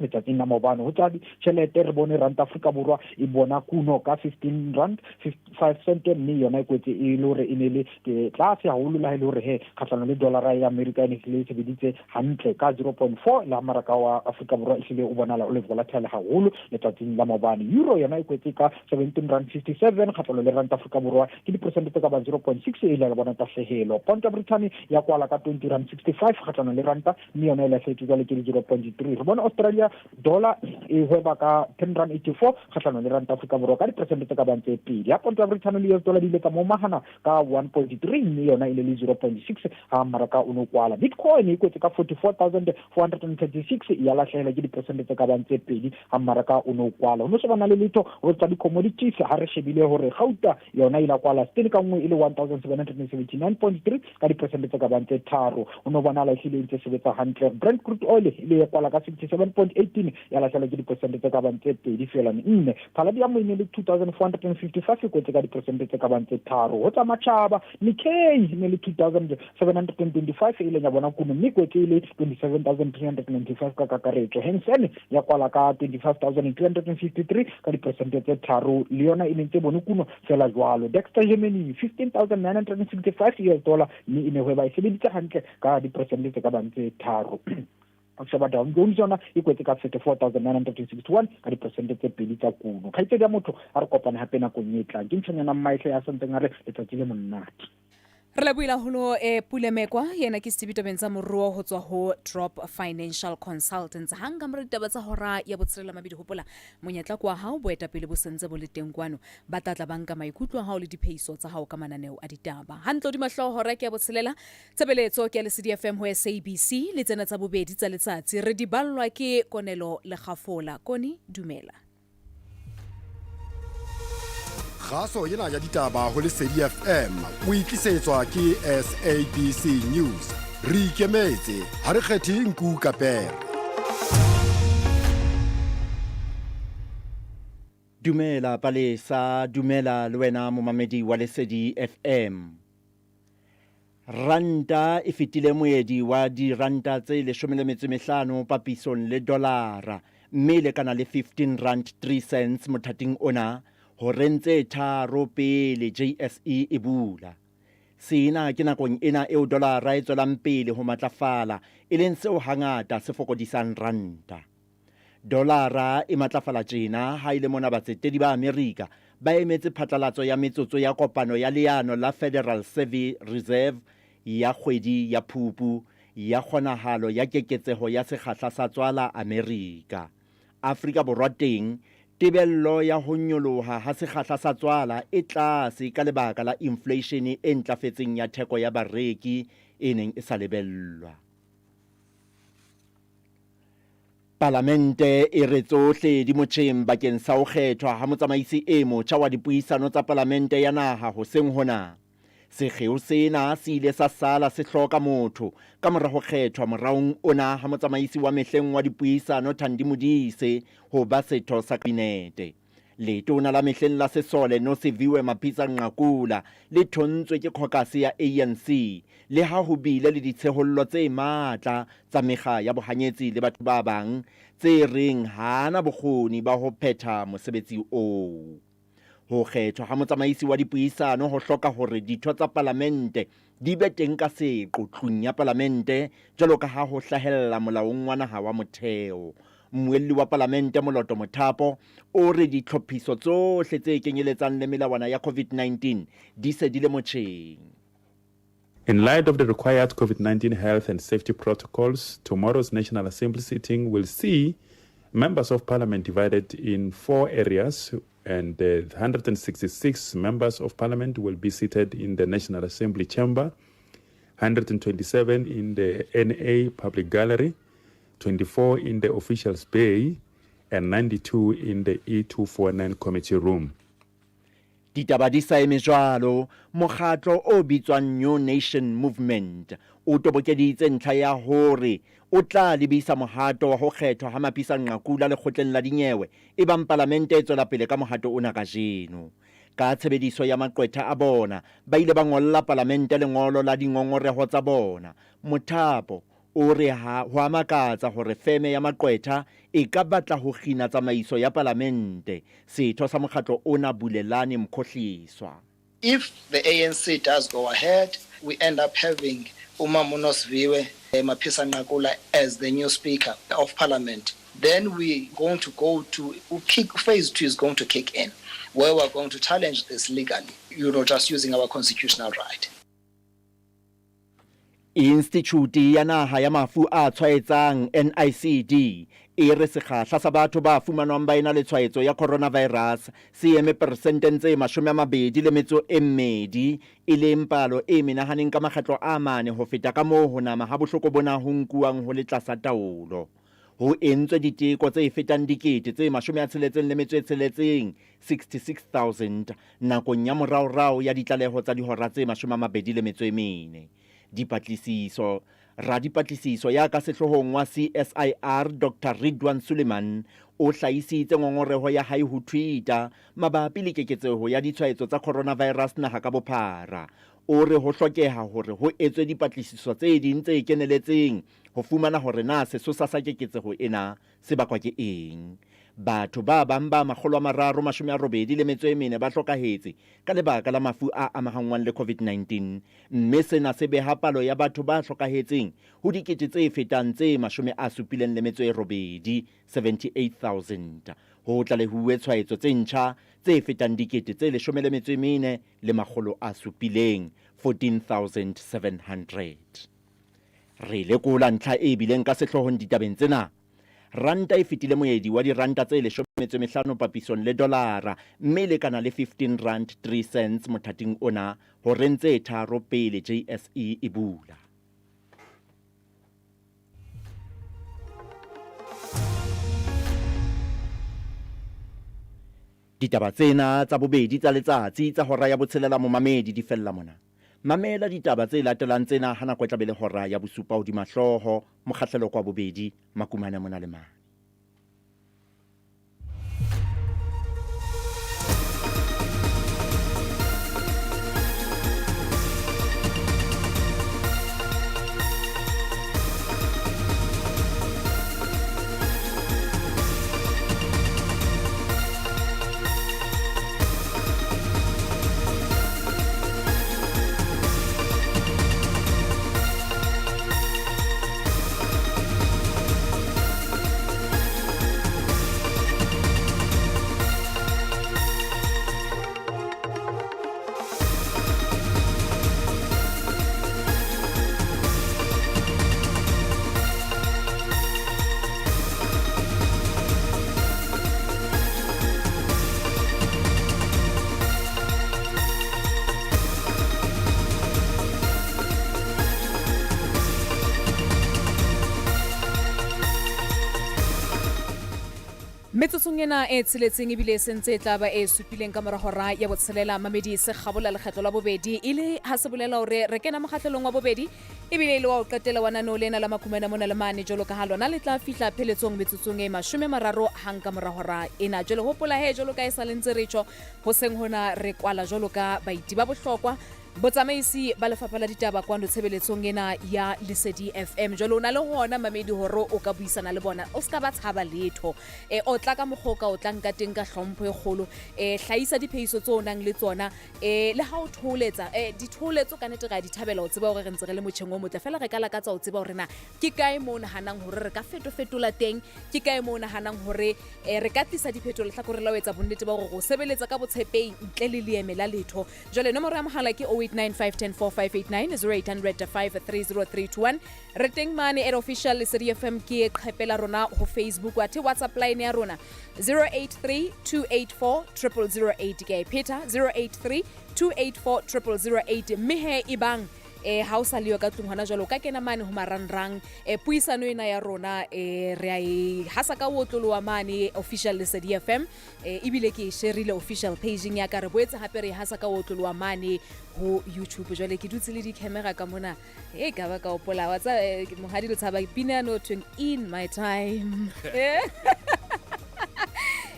letsatsing la maobane ho tsa tjhelete re bone rand Afrika Borwa e bona kuno ka 15 rand 55 cent mme yona e kwetse e le hore e ne le tlase haholo la ile hore he kgatlana le dollar ya America ne hlile sebeditse hantle ka 0.4 la maraka wa Afrika Borwa e hlile o bonala o le volatile haholo letsatsing la maobane. Euro yona e kwetse ka 17 rand 57 kgatlana le rand Afrika Borwa ke diperesente tse ka ba 0.6 e ile ya bona tahlehelo. Pound ya Britain ya kwala ka 20 rand 65 kgatlana le rand mme yona e lahlehetswe jwale ke 0.3. Re bona Australia Australia dollar e hweba ka 10.84 kgatlhanong le ranta Afrika Borwa ka diperesente tse ka bang tse pedi. Ya ponto ya Britain le US dollar di ile ka momagana ka 1.3 mme yona ile le 0.6 ha mmaraka o no kwala. Bitcoin e kwetse ka 44,436 ya latlhela ke diperesente tse ka bang tse pedi ha mmaraka o no kwala. Ho se bona le letho go tsa di-commodities ha re shebile hore gauta yona ile kwala stene ka nngwe ile 1779.3 ka diperesente tse ka bang tse tharo. O no bona la ile ntse sebetsa hantle. Brent crude oil ile ya kwala ka 67.18 ya latlhela ke diperesente tse ka bang tse pedi fela nne. Palladium ile le 2455 kwetse ka diperesente tse ka bang tse tharo. Ho tsa matjhaba Nikkei ile le 2725 ile ya bona kuno mme kwetse ile 27395 ka kakaretso. Hang Seng ya kwala ka 25253 ka diperesente tse tharo le yona e ntse bone kuno fela jwalo. Dexter Germany 15965 US dollar mme ine hweba e sebeditse hantle ka diperesente tse ka bang tse tharo. Akshaba Dow Jones yona e kwetse ka 34,961 ka diperesente tse pedi tsa kuno. Khaitsedi ya motho a re kopane hape nakong e tlang ke ntshanyana mmaihle ya santseng a re letsatsi le monate. Re lebohile haholo Pulemekwa yena ke Sebitobeng tsa moruo ho tswa ho Drop Financial Consultants. Hanga mre ditaba tsa hora ya botshelela mabidi hopola monyetla kwa hao boetapele bo sentse bo le teng kwano ba tlatla banka maikutlo a hao le diphehiso tsa hao ka mananeo a ditaba. Hantlo di mahlo hora ke ya botshelela tsebeletso ke ya Lesedi FM ho SABC le tsena tsa bobedi tsa letsatsi re di ballwa ke Konelo le Kgafola. Koni dumela. Kgaso yena ya ditaba ho Lesedi FM o itlisetswa ke SABC News. Re ikemetse ha re kgethe nku ka pere. Dumela Palesa, dumela le wena momamedi wa Lesedi FM. Ranta e fetile moedi wa diranta tse 15 papisong le dolara, mme le kana le 15 rand 3 cents mothating ona. Ho rentse tharo pele JSE e bula. Sena ke nakong ena eo dolara e tswelang pele ho matlafala e leng seo hangata se fokodisang ranta. Dolara e matlafala tjena ha ile mona batsetedi ba Amerika ba emetse phatlalatso ya metsotso ya kopano ya leano la Federal Reserve ya kgwedi ya Phupu ya kgonahalo ya keketseho ya sekgahla sa tswala Amerika. Afrika Borwa teng tebello ya ho nyoloha ha sekgahla sa tswala e tlase ka lebaka la inflation e ntlafetseng ya theko ya bareki e neng e sa lebellwa. Parlamente e re tsohle di motjheng bakeng sa ho kgethwa ha motsamaisi e motjha wa dipuisano tsa Parlamente ya naha hoseng hona. Sekgeo sena se ile sa sala se hloka motho ka mora ho kgethwa moraong ona ha motsamaisi wa mehleng wa dipuisano Thandi Modise ho ba setho sa kabinete. Letona la mehleng la Sesole Nosiviwe Mapisa Nqakula le thontswe ke khokasi ya ANC le ha ho bile le ditshehollo tse matla tsa mekga ya bohanyetsi le batho ba bang tse reng hana bokgoni ba ho phetha mosebetsi oo. Ho kgethwa ha motsamaisi wa dipuisano ho hloka hore ditho tsa Parlamente di be teng ka seqo tlung ya Parlamente jwalo ka ha ho hlahella molaong wa naha wa motheo. Mmuelli wa Parlamente Moloto Mothapo o re ditlhophiso tsohle tse kenyeletsang le melawana ya COVID-19 di se di le motjheng. In light of the required COVID-19 health and safety protocols, tomorrow's National Assembly sitting will see members of Parliament divided in 4 areas, and 166 members of Parliament will be seated in the National Assembly chamber, 127 in the NA Public Gallery, 24 in the Officials Bay, and 92 in the E249 Committee Room. Ditaba di sa eme jwalo, mokgatlo o bitswang New Nation Movement o tobokeditse ntlha ya hore o tla lebisa mohato wa ho kgethwa ha Mapisa Nqakula lekgotleng la dinyewe e bang Parlamente e tswela pele ka mohato ona kajeno. Ka tshebediso ya maqwetha a bona ba ile ba ngolla Parlamente lengolo la dingongoreho tsa bona. Mothapo o re ho a makatsa hore feme ya maqwetha e ka batla ho kgina tsamaiso ya Parlamente. Setho sa mokgatlo ona Bulelane Mkhohliswa. If the ANC does go ahead, we end up having Nosiviwe Mapisa Nqakula as the new Speaker of Parliament. Then we're going to go to phase 2 is going to kick in, where we're going to challenge this legally, just using our constitutional right. Institute ya naha ya mafu a tshwaetsang NICD e re sekgahla sa batho ba fumanwang ba ena le tshwaetso ya coronavirus se eme persenteng tse 22 e leng palo e menahaneng ka makgetlo a mane ho feta ka moo ho nama ha bohloko bona ho nkuwang ho le tlasa taolo. Ho entswe diteko tse fetang dikete tse 66,000 nakong ya moraorao ya ditlaleho tsa dihora tse 24. Radipatlisiso ya ka sehlohong wa CSIR Dr. Ridwan Suleiman o hlahisitse ngongoreho ya hae ho Twitter mabapi le keketseho ya ditshwaetso tsa coronavirus naha ka bophara. O re ho hlokeha hore ho etswe dipatlisiso tse ding tse keneletseng ho fumana hore na sesosa sa keketseho ena se bakwa ke eng. Batho ba bang ba 384 ba hlokahetse ka lebaka la mafu a amahanngwang le COVID-19, mme sena se beha palo ya batho ba hlokahetseng ho dikete tse fetang tse 78, 78,000. Ho tlalehuwe tshwaetso tse ntjha tse fetang dikete tse 14,700, 14,700. Re lekola ntlha e bileng ka sehlohong ditabeng tsena. Ranta e fetile moedi wa diranta tse 15 papisong le dolara, mme le kana le 15 rand 3 cents mothating ona ho rentse tharo pele JSE e bula. Ditaba tsena tsa bobedi tsa letsatsi tsa hora ya botshelela momamedi di fella mona. Mamela ditaba tse latelang tsena ha nako e tla be le hora ya bosupa hodima hlooho, mokgahlelo kwa bobedi, makumana mona le mane. Metsotsong ena e tsheletseng ebile sentse taba e supileng ka mora hora ya botshelela mamedi se kgabola lekgetlo la bobedi ile ha se bolela hore re kena mokgahlelong wa bobedi ebile ile wa o qetela wa nano lena la makumana mona le mane jolo ka halona le tla fihla pheletsong metsotsong e 30 hang ka mora hora ena jolo hopola he jolo ka isa lentse re tjho ho seng hona re kwala jolo ka baiti ba bohlokwa botsamaisi ba lefapha la ditaba kwano tshebeletsong ena ya Lesedi FM jolo na le hona mamedi horo o ka buisana le bona o ska ba tshaba letho o tla ka mokgoka o tla nka teng ka hlompho e kgolo hlaisa diphehiso tso nang le tsona le ha o tholetsa ditholetso ka nete ga di thabela o tseba hore re ntse re le motjheng o motle fela re ka lakatsa o tseba hore na ke kae mo nahanang hore re ka fetola teng ke kae mo nahanang hore re ka tlisa diphetolo tla gore la o etsa bonnete ba gore go sebeletsa ka botshepehi ntle le leeme la letho jole nomoro ya mohala ke 0895104589 0800 re teng mane at official Lesedi FM ke qhepela rona ho Facebook wa WhatsApp line ya rona 0832840008 ke Peter 0832840008 mehe ibang ha o sa leo ka tlung hona jalo ka kena mane ho marangrang puisano ena ya rona re ai hasa ka wotlolo wa mane official Lesedi FM ibile ke share le official page ya ka re boetse hape re hasa ka wotlolo wa mane ho YouTube jwale ke dutse le di camera ka mona ka ba ka opola wa tsa mohadi lo tshaba pina no twing in my time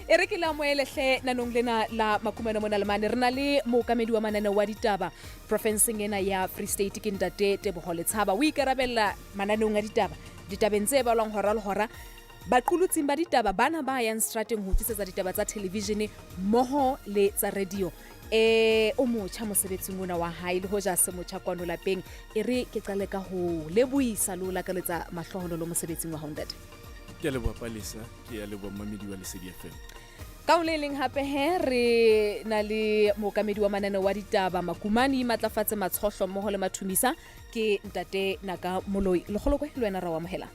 re ke la moelehle nanong lena la makumana mona le mane re na le mookamedi wa Mananeo wa ditaba provinceng ena ya Free State ke ntate Teboho Letshaba o ikarabella Mananeong a ditabeng tse balwang hora le hora baqulutsing ba ditaba bana ba yang strateng ho tlisetsa ditaba tsa television moho le tsa radio o motjha mosebetsing ona wa hae le hoja se motjha kwano lapeng re ke qale ka ho lebuisa lo la ka letsa mahloholo lo mosebetsing wa Honda ke a leboha Palesa ke a leboha mamedi wa Lesedi FM ka o le leng hape re na le mookamedi wa mananeo wa ditaba Makumane matlafatse matshohlo mmoho le mathumisa ke ntate Naka Moloi le kgolokwe le wena ra wa mohela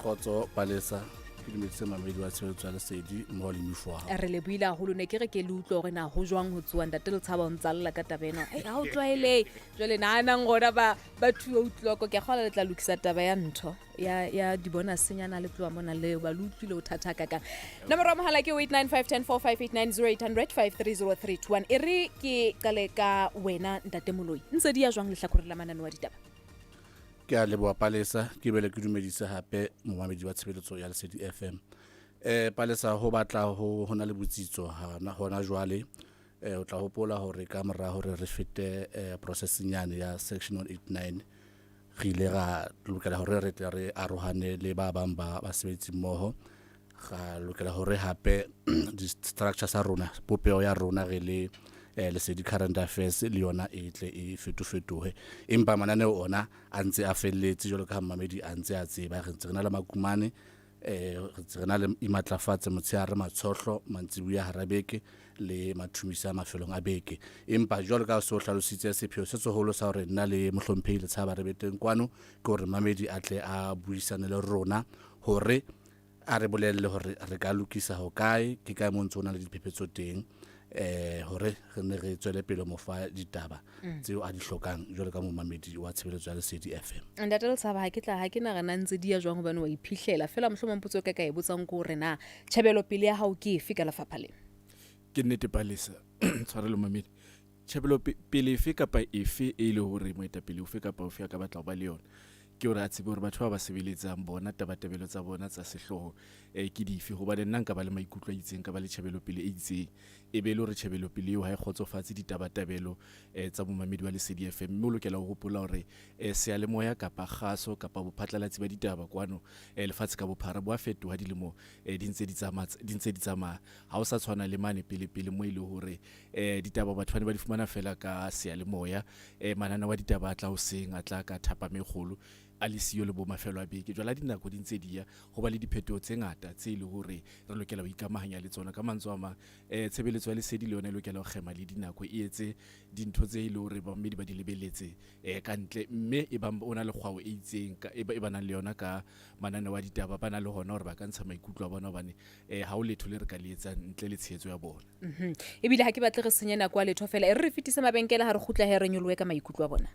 khotso Palesa ke dumedise mamedi wa tsheletso ya lesedi mmoho le mifwa re le buile haholo ne ke re ke le utlwa hore na ho jwang ho tsuwa ntate le tshaba o ntsalla ka tabeno ha o tlwaele jwale nana ngora ba thuwa utlwako ke kgola le tla lokisa taba ya ntho ya di bonus senyana le tloa mona le ba le utlwile o thataka ka nomoro ya mohala ke 089510458908530321 e re ke qale ka wena ntate Moloi ntse di ya jwang le hlakoreng la mananeo wa ditaba ke a leboa Palesa ke bele ke dumedise hape momamedi wa tshebeletso ya Lesedi FM Palesa ho batla ho na le botsitso hona jwale o tla hopola hore ka mora hore re fete processing nyane ya section 189 re ile ra lokela hore re arohane le ba bang ba basebetsi mmoho ga lokela hore hape di structure sa rona popeo ya rona re le Lesedi current affairs le yona e tle e fetofetohe empa mananeo ona a ntse a felletse jalo ka mamedi a ntse a tseba re ntse rena le Makumane re rena le imatlafatse motsheare matshohlo mantsibuya harabeke le mathumisa mafelong a beke empa jalo ka so hlalositse sepheo se tsoholo sa hore nna le mohlomphehi le tshaba re beteng kwano ke hore mamedi a tle a buisane le rona hore a re bolelle hore re ka lokisa ho kae ke kae mo ntsona le diphephetso teng hore re ne re tswele pele mo fa ditaba tseo a di hlokang jwale ka momamedi wa tshebeletso ya Lesedi FM ntate le tshaba ha ke na gana ntse di ya jwang hobane wa iphihlela fela mohlomong potso ka e botsang ko re na tshebelo pele ya hao ke efe ka lefapha le ke nnete Palesa tshwarelo mamedi tshebelo pele efe kapa efe e le hore moetapele ofe kapa ofe ka batla ho ba le yona ke hore a tsebe hore batho ba ba sebeletsang bona tabatabelo tsa bona tsa sehloho ke dife hobane nna nka ba le maikutlo a itseng ka ba le tshebelo pele e itseng e be le hore tshebelo pele eo ha e khotsofatse ditabatabelo tsa momamedi wa Lesedi FM mme o lokela ho hopola hore seyalemoya kapa kgaso kapa bophatlalatsi ba ditaba kwano lefatshe ka bophara bo a fetoha dilemo di ntse di tsamaya ha o sa tshwana le mane pele mo ile hore ditaba batho ba di fumana fela ka seyalemoya manana wa ditaba a tla ho seng a tla ka thapa megolo a le siyo le bo mafelo a beke jwala dinako di ntse dia ho ba le diphetoho tse ngata tse ile hore re lokela ho ikamahanya le tsona ka mantswe a mang tshebeletso ya Lesedi le yona e lokela ho khema le dinako e etse dintho tse ile hore bammedi ba di lebeletse ka ntle mme e ba ona le kgwao e itseng e ba nang le yona ka manane wa ditaba ba na le hona hore ba ka ntsha maikutlo a bona bane ha o letho le re ka le etsang ntle le tshehetso ya bona e bile ha ke batle re senye nako a letho fela e re fetisa mabenkele ha re khutla he re nyolowe ka maikutlo a bona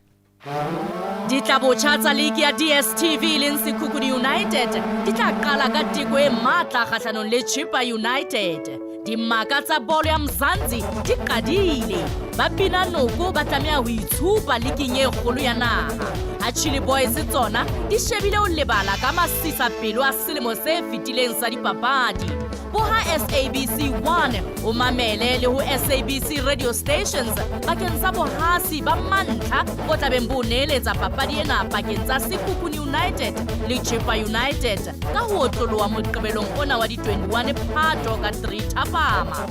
Ditlabotjha tsa League ya DStv le Sekhukhune United di tla qala ka teko e matla kgahlanong le Chippa United. Dimaka tsa bolo ya Mzansi di qadile. Ba bina noko ba tlameha ho itshupa leagueng e kgolo ya naha. Ha Chili Boys tsona di shebile ho lebala ka masisa pelo a selemo se fetileng sa dipapadi. Boha SABC 1 o mamele le ho SABC radio stations bakeng sa bohasi ba mantlha o tlabeng bo neletsa papadi ena pakeng tsa Sekhukhune United le Chippa United ka ho tloloha moqebelong ona wa di-21 Phato ka 3 Thapama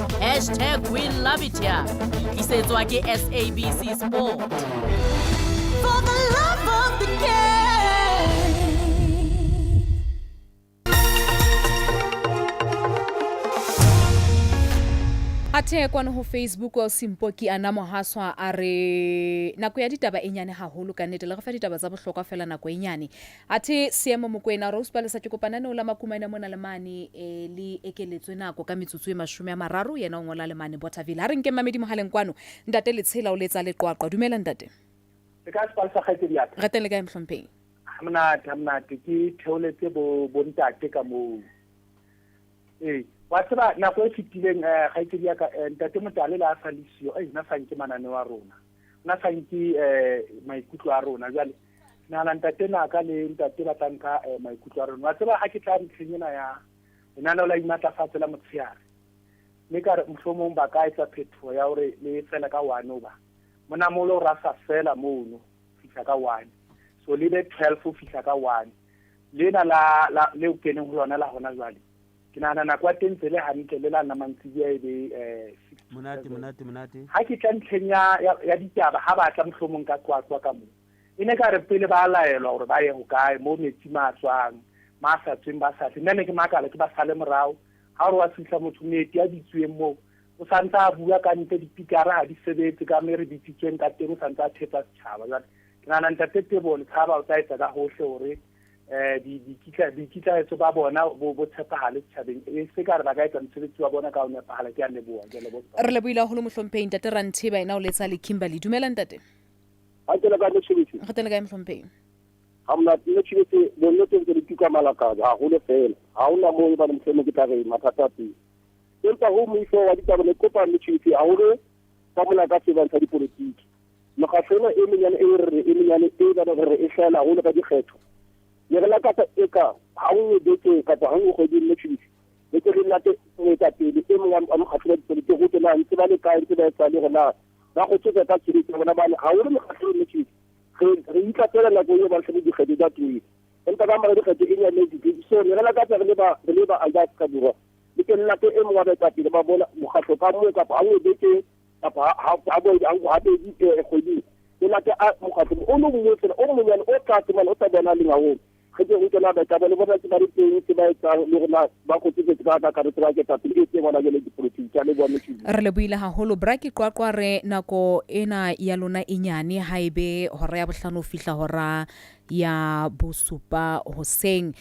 #WeLoveItHere tlisetswa ke SABC Sport for the love of the game. Athe kwano ho Facebook wa Simpoki ana mohaswa a re nako ya ditaba e nyane haholo ka nnete le re fa ditaba tsa bohlokwa fela nako e nyane athe Seemo Mokoena Rose Palesa ke kopana ne o la Makumane mona le mane le ekeletswe nako ka metsotso e 30 yena o ngola le mane Bothaville ha re nke mamedi mohaleng kwano ntate le tshela o letsa le qwaqwa dumela ntate se ka Palesa khaite dia rateng le ka mhlompheng hamna ke theoletse bo ntate ka mo wa tseba nako e fitileng ga itse dia ka ntate Motale la sa lisio na sanke manane wa rona na sanke maikutlo a rona jale na la ntate na ka le ntate ba tanka maikutlo a rona wa tseba ha ke tla ntsenyena ya nna la imatlafatse la motshiare me ka mhlomong ba ka etsa phetho ya hore le fela ka 1 ba mona molo ra sa fela mono fihla ka 1 so le be 12 fihla ka 1 lena la le ukeneng ho lona la hona jwale nana na kwa tentsele hantle le la na mantsibuya e be monate ha ke tla ntlhenya ya ditaba ha ba tla mhlomong ka kwakwa ka mo ene ka re pele ba laelwa hore ba ye ho kae mo metsi matswang ma sa tsweng ba sa nne ke makala ke ba sale morao ha re wa fihla motho neti a ditsweng mo o santse a bua ka ntle dipikara ha di sebetse ka me re bitsitsweng ka teng o santse a thepa setšhaba jwale ke nagana ntate Tebole Thaba o tla etsa ka hohle hore dikitlaetso ba bona bo tshepagale setšhabeng e se ka re ba ka etsa mosebetsi wa bona ka o nepagala ke a leboa re leboile haholo mohlompheng ntate Rantheba ena o letsa le Kimberley dumela ntate a tsela ka motšhebetsi re tele ka mohlompheng ga mna motšhebetsi bonno tse di tuka malakabe ga gole fela ga ona mo ba le mosemo ke tla re mathata teng empa ho moifo wa ditaba le kopa motšhebetsi a hole ka mona ka sebantsa dipolotiki mokgatlhelo e menyane e ba re e hlahela hole ka dikgetho le re lakatsa eka ha o beke kapa ha o godile motšhebetsi le ke re late moetapele e mongwe a mokgatlhelo wa dipolotiki go tsena ntse ba le kae ntse ba etsa le rona ba go tsoka ka tshebetso bona ba ha o le mokgatlhelo motšhebetsi re ikatela nako eo ba tlhele dikgetho tsa tuile empa ba mara dikgetho e nyane so re lakatsa re le ba alba ka burwa le ke nna ke e mongwe ba etsa pele ba bona mokgatlo ka mongwe kapa ha o beke kapa ha bo ha be di kgwedi le late a mokgatlo o no mongwe tsela o monyane o tla tsena o tla bona le ngao ge ke go tsena ba ka bona bona tse ba di teng tse ba etsa le rona ba go tsetse ka ka re tswa ke tsa pele ke bona le dipolitiki tsa le bona tshedi re le buile haholo braki qwaqwa re nako ena ya lona e nyane haibe hora ya bohlano fihla hora ya bosupa hoseng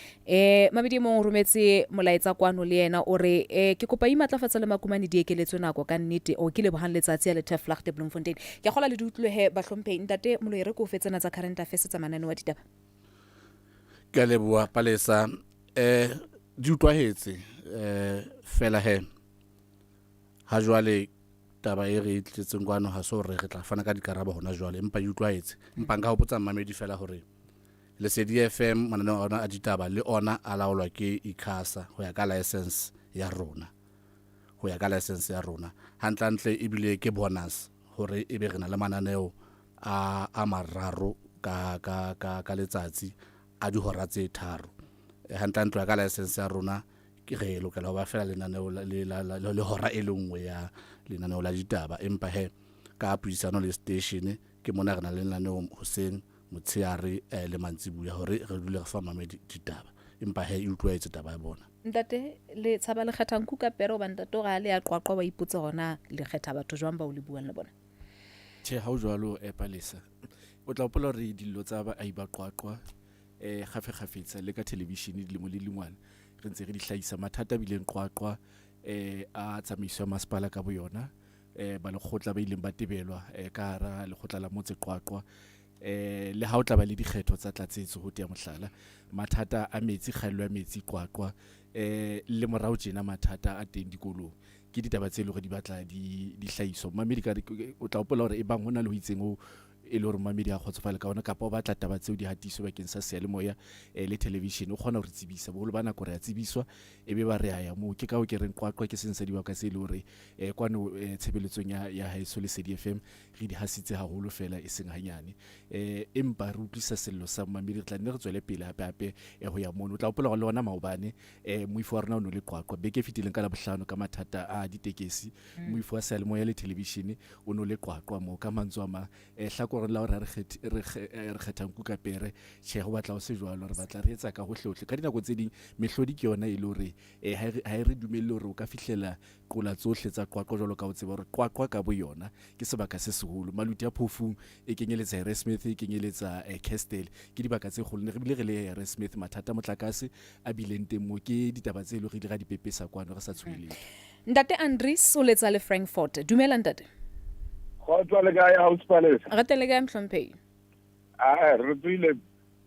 mabedi mo rometse molaetsa kwano le yena o re ke kopa imatlafatsa le makumane di ekeletswe nako ka nnete o ke le bohang letsatsi ya le Teflachte Bloemfontein ke gola le diutlohe bahlompheng ntate Moloere ko fetsena tsa current affairs tsa Mananeo wa ditaba ke leboa Palesa di utlwahetse fela he ha jwale taba e re tletseng kwano ha so re tla fana ka dikarabo hona jwale empa di utlwahetse empa nka hopotsa mamedi fela hore le CDFM Mananeo ona a ditaba le ona a laolwa ke ICASA ho ya ka license ya rona hantlantle ebile ke bonus hore e be rena le mananeo a mararo ka letsatsi a dihora tse tharo hantlantle ka license ya rona ke re lokela ho ba fela lenaneo le hora e lengwe ya lenaneo la ditaba empa he ka puisano le station ke mona rena le lenaneo hoseng motsheare le mantsibuya hore re dule re fa mamedi ditaba empa he e utlwaetse taba ya bona ntate le tshaba le kgetha nku ka pero ba ntate ga le ya qwaqwa ba ipotsa gona le kgetha batho jwang ba o le buang le bona che ha o jwalo Palesa o tla opola re dillo tsa ba ai ba qwaqwa kgafetsa le ka television di mo le lengwana re ntse re di hlahisa mathata bileng qwaqwa a tsamaiso ya masepala ka boyona ba le khotla ba ileng ba tebelwa ka hara le khotla la motse qwaqwa le ha o tla ba le dikgetho tsa tlatsetso ho tea mohlala mathata a metsi kgaello ya metsi qwaqwa le morao tjena mathata a teng dikolong ke ditaba tse le go di batla di hlahiso mamedi ka o tla opola hore e bang hona le ho itseng o e le hore mamedi a khotsofala ka ona kapa o batla taba tseo di hatiso bakeng sa seyalemoya le television o kgona hore tsebisa boholo bana gore ya tsebiswa e be ba re ya mo ke ka o ke reng qwaqwa ke sensa di ka se le hore kwano tshebeletsong ya haeso le CDFM re di hasitse haholo fela e seng hanyane empa re utlwisa sello sa mamedi re tla nne re tswele pele hape ho ya mono o tla opola le ona maobane moifo wa rona o no le qwaqwa beke fitileng ka la bohlano ka mathata a ditekesi moifo wa seyalemoya le television o no le qwaqwa mo ka mantswe ma gore la re kgethang ku ka pere che go batla o se jwalo re batla re etsa ka hohleohle ka dinako tse ding mehlodi ke yona e le hore ha re dumelle hore o ka fihlela qola tsohle tsa qwaqwa jwalo ka o tseba hore qwaqwa ka bo yona ke sebaka se seholo maluti ya phofung e kenyeletsa Smith e kenyeletsa Castle ke dibaka tse kgolo ne re bile re le Smith mathata motlakase a bileng teng mo ke ditaba tse le re dira dipepesa kwano re sa tshweleng ntate Andries o letsa le Frankfurt dumela ntate go tswa le ga house palace ga tele ga mhlomphei re tswile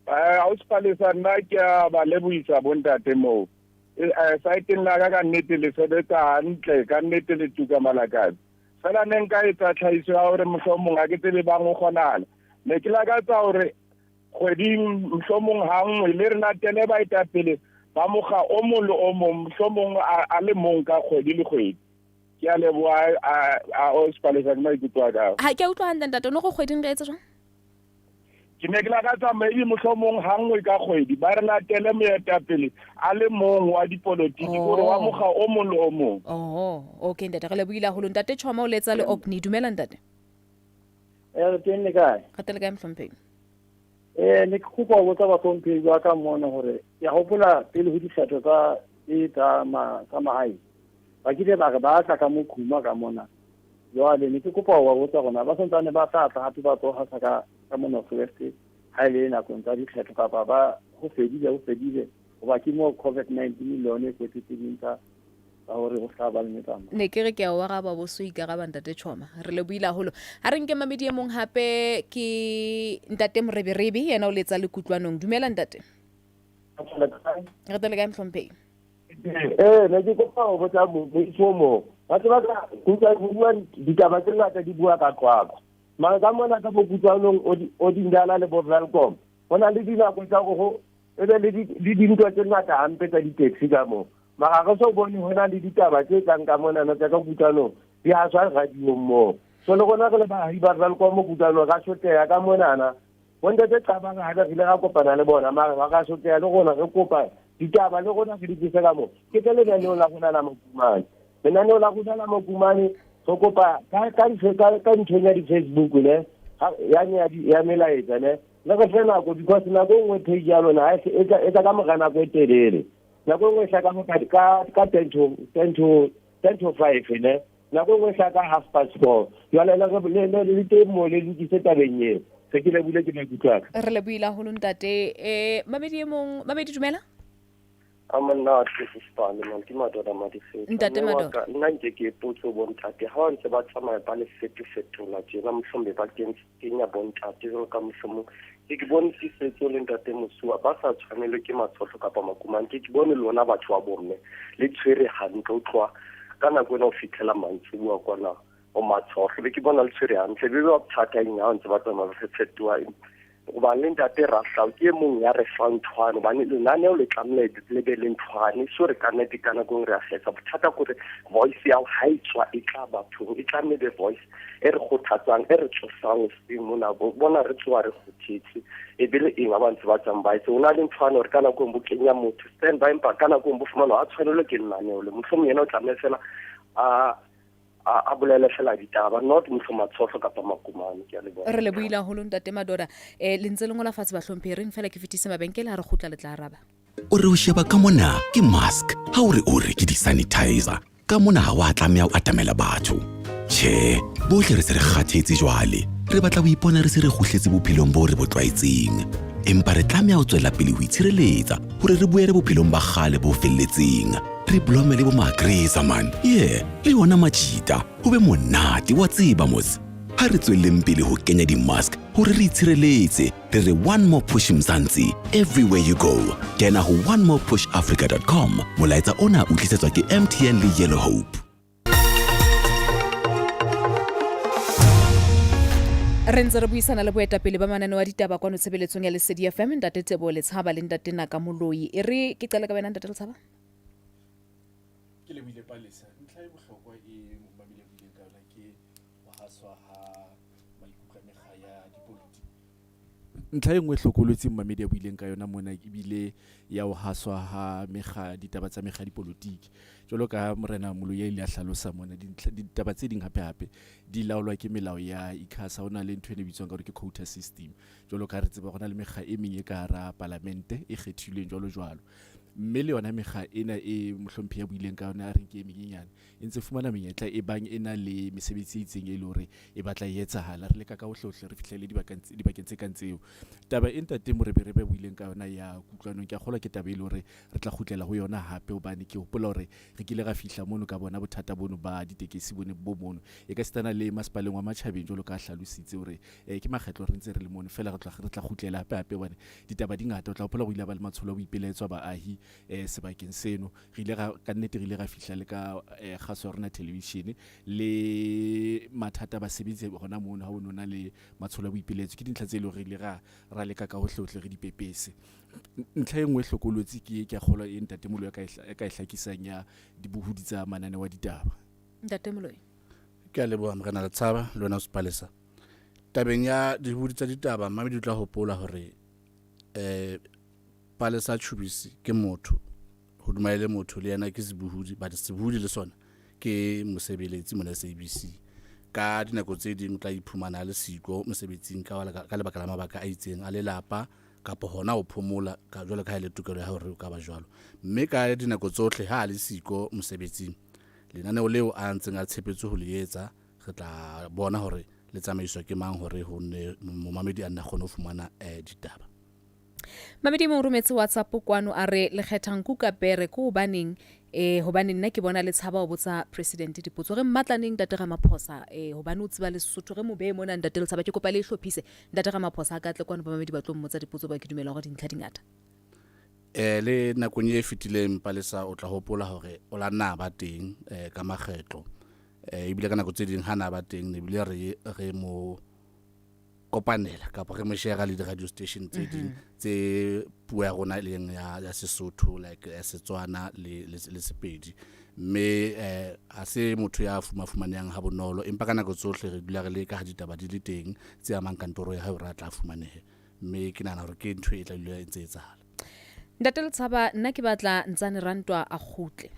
house palace nna ke ba leboisa bontate mo saiteng la ka nnete le sebetsa hantle ka nnete le tuka malakabe fela ne nka etsa tlhahiso ya hore mohlomong a ke tsebe bang o kgonana ne ke lakatsa hore kgweding mohlomong hangwe le re latele baetapele ba mokga o mong le o mong mohlomong a le mong ka kgwedi le kgwedi ke a leboa a Palesa ke maikutlo ka ha ke utlwa hantle ntate no go kgweding re etsa jwang ke ne ke lakatsa maybe mohlomong hangwe ka kgwedi ba re latele moetapele a le mong wa dipolotiki gore wa mokga o mong le o mong okay ntate re leboile haholo ntate Choma o letsa le Okni dumela ntate re teng le kae ga tele ga mhlompheng ne ke kopa go botsa batlhomphehi ba ka mona gore ya gopola pele ho dikgetho tsa e tsa mahae ba kile ba re ba tla ka mokhuma ka mona jwale ne ke kopa wa botsa gona ba santsane ba tla gape ba tloga ka mona West ha ile nakong tsa dikgetho kapa ba go fedile goba ke mo COVID-19 million go tsitseng tsa hore go sa ba le metamo ne ke re ke a wa ga ba boso ikaraba ntate Choma re le buila holo ha re nke mamedi e mong hape ke ntate Moreberebe yena o letsa le kutlwanong dumela ntate re tele ka mhlompheng ne ke kopa go botsa mo batho ba ka kutla bua ditaba tse ngata di bua ka kwakwa mara ka mona ka bokutlwanong o dindala le Bovelcom bona le dinako tsa go ebe le dintwa tse ngata hampe tsa di-taxi ka moo mara go so bone hona le ditaba tse tlang ka mona na tsa ka kutlanong di ha swa radio moo so le gona go le ba ba Bovelcom mo kutlanong ga shoteya ka mona na bonde tse taba ga ga ile ga kopana le bona mara ga shoteya le gona re kopa ditaba le gona ke di tsela ka moo ke tele le la gona la mokumane Mananeo la go dala mokumane go kopa ka ntshenya di Facebook ne ya melaetsa ne le go fela go because na go ngwe page ya lona e ka mogana go telele na go ngwe saka mo ka 10 to 5 ne na go ngwe saka 4:30 ya le temo le di tabeng ye se ke le bule ke maikutlo re le buila ho ntate mamedi dumela amana ke sipane man ke madoda madise ntate madoda nna ntse ke potso bontate ha ntse ba tsamaya ba le fetola tjena mohlombe ba kenya bontate go ka mohlomong ke bone setso le ntate Mosua ba sa tshwanelwe ke matshotlo kapa makumane ke bone lona batho ba bomme le tshwere hantle o tlwa kana go no fitela mantsi bua kwana o matshotlo ke bona le tshwere hantle be ba thata nya ntse ba tsamaya ba fetola ba le ntate Rafla ke mong ya re fang thwana ba ne lenaneo le tlamele le be le nthwane so re kana dikana go re a fetsa bothata gore voice ya ha itswa e tla batho e tla me the voice e re khothatsang e re tsosang seng mona bona re tswa re khothetsi e bile eng abantu ba tsamaya se una le nthwane re kana go mbukenya motho stand by mpa kana go mbufumana a tshwanelo ke lenaneo le mohlomong yena o tlamela fela a bolele fela ditaba not mohlomong kapa makumane ke a le bona re le buila ho ntate madoda le ntse le ngola fatshe ba hlomphe reng fela ke fetise mabenkele ha re khutla le tla araba o re o sheba ka mona ke mask ha o re ke di-sanitizer ka mona ha wa tlameha o atamela batho tjhe bohle re se re kgathetse jwale re batla ho ipona re se re kgutletse bophelong bo re bo tlwaetseng empa re tlameha ho tswela pele ho itshireletsa hore re buere bophelong ba kgale bo felletseng re blome le bo magreza man le ona majita ho be monate wa tseba mos ha re tswelleng pele ho kenya di-mask hore re itshireletse re re one more push Mzansi everywhere you go kena ho onemorepushafrica.com molaetsa ona o tlisetswa ke MTN le Yellow Hope re ntse re buisana le boetapele ba mananeo a ditaba kwano tshebeletsong ya Lesedi FM ntate Tebo Letshaba le ntate Naka Moloi e re ke qala ka wena ntate Letshaba ke le bile palesa ntlha e bohlokwa e mamile bile ka ona ke ho haswa ha maikutlo mekga ya dipolitiki ntlha e nngwe hlokoletseng mamedi a buileng ka yona mona ke bile ya ho haswa ha mekga ditaba tsa mekga dipolitiki jolo ka morena Moloi ile a hlalosa mona ditaba tse ding hape di laolwa ke melao ya ICASA ona le ntwe ne bitswang ka hore ke quota system jolo ka re tseba gona le mekga e meng e ka hara parlamente e kgethilweng jalo mme le yona mekga ena e mohlomphi ya buileng ka yona a re ke menyenyane e ntse fumana menyetla e bang ena le mesebetsi e itseng e le hore e batla e etsahala re le ka hohlohle re fihlele dibakeng tse kang tseo taba e ntate Moreberebe buileng ka yona ya kutlwanong ke a kgolwa ke taba e le hore re tla khutlela ho yona hape hobane ke hopola hore re kile ra fihla mono ka bona bothata bono ba ditekesi bone bo mono e ka sitana le masepaleng wa Matjhabeng jolo ka hlalositse hore ke makgetlo re ntse re le mono fela re tla khutlela hape bone ditaba di ngata o tla hopola go ile ba le matsholo a boipelaetswa baahi sebakeng seno re ile ra ka nnete re ile ra fihla le ka kgaso ya rona television le mathata ba sebetsi hona mono ha o nona le matsholo a boipiletso ke dintlha tse ile re ile ra leka ka hohle re dipepese ntlha e nngwe hlokolotsi ke a kgola e ntate Moloi ya ka ihlakisang ya dibohudi tsa mananeo a ditaba ntate Moloi ke a leboha morena Letshaba le wena o Sepalesa tabeng ya dibohudi tsa ditaba mame di tla hopola hore Palesa Chubisi ke motho ho dumaile motho le yana ke sebohudi ba sebohudi le sona ke mosebeletsi mona SABC ka dinako tse ding tla iphumana le siko mosebetsing ka lebaka la mabaka a itseng a lelapa kapo hona o phomola ka jwale ka ile tukelo ya hore o ka ba jwalo mme ka dinako tsohle ha le siko mosebetsing lenaneo leo a ntseng a tshepetse ho le etsa re tla bona hore le tsamaiswa ke mang hore ho ne momamedi a nna kgone ho fumana ditaba. Mamedi mo rometse WhatsApp kwano a re le kgethang kukapere ko baneng hobane nna ke bona le tshaba ho botsa president dipotso re mmatlaneng Ntate Ramaphosa hobane o tseba le Sesotho re mo be mona Ntate le tshaba ke kopa le hlophise Ntate Ramaphosa a ka tle kwano ba mamedi ba tlo mmotsa dipotso ba ke dumela hore dintlha dingata. Le nakong e fetileng Palesa o tla hopola hore o la nna ba teng ka makgetlo ebile ka nako tse ding ha na ba teng ne bile re mo kopanela kapa re mo share le radio station tse ding tse puo ya rona le ya Sesotho like Setswana le Sepedi mme ha se motho ya fumanang ha bonolo empa ka nako tsohle re dula re le ka ditaba di le teng tse amang kantoro ya ha re tla fumanehe mme ke nana hore ke ntho e tla dula e ntse etsahala. Ntate le tshaba nna ke batla ntsane rantwa a khutle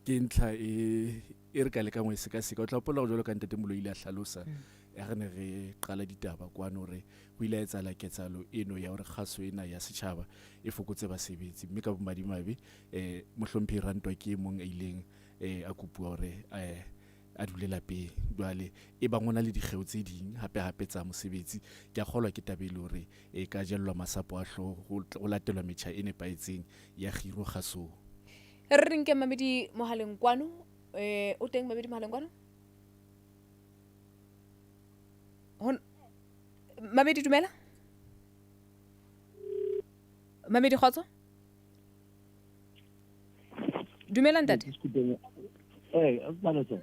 ke ntla e re ka le ka ngwe se ka o tla pola go jolo ka Ntate Molo ile a hlalosa ya re ne re qala ditaba kwano re ho ile etsa la ketsalo eno ya hore kgaso ena ya setjhaba e fokotse basebetsi mme ka bomadimabe mohlomphi rantwa ke mong a ileng a kopua hore a dule lapeng jwale e bangona le dikgeo tse ding hape tsa mosebetsi ke a kgolwa ke tabele hore e ka jellwa masapo a hloho go latelwa metjha e nepaetseng ya khiro kgaso. Re rinke mamedi mohaleng kwano o teng mamedi mohaleng kwano Mamedi dumela? Mamedi khotso? Dumela Ntate?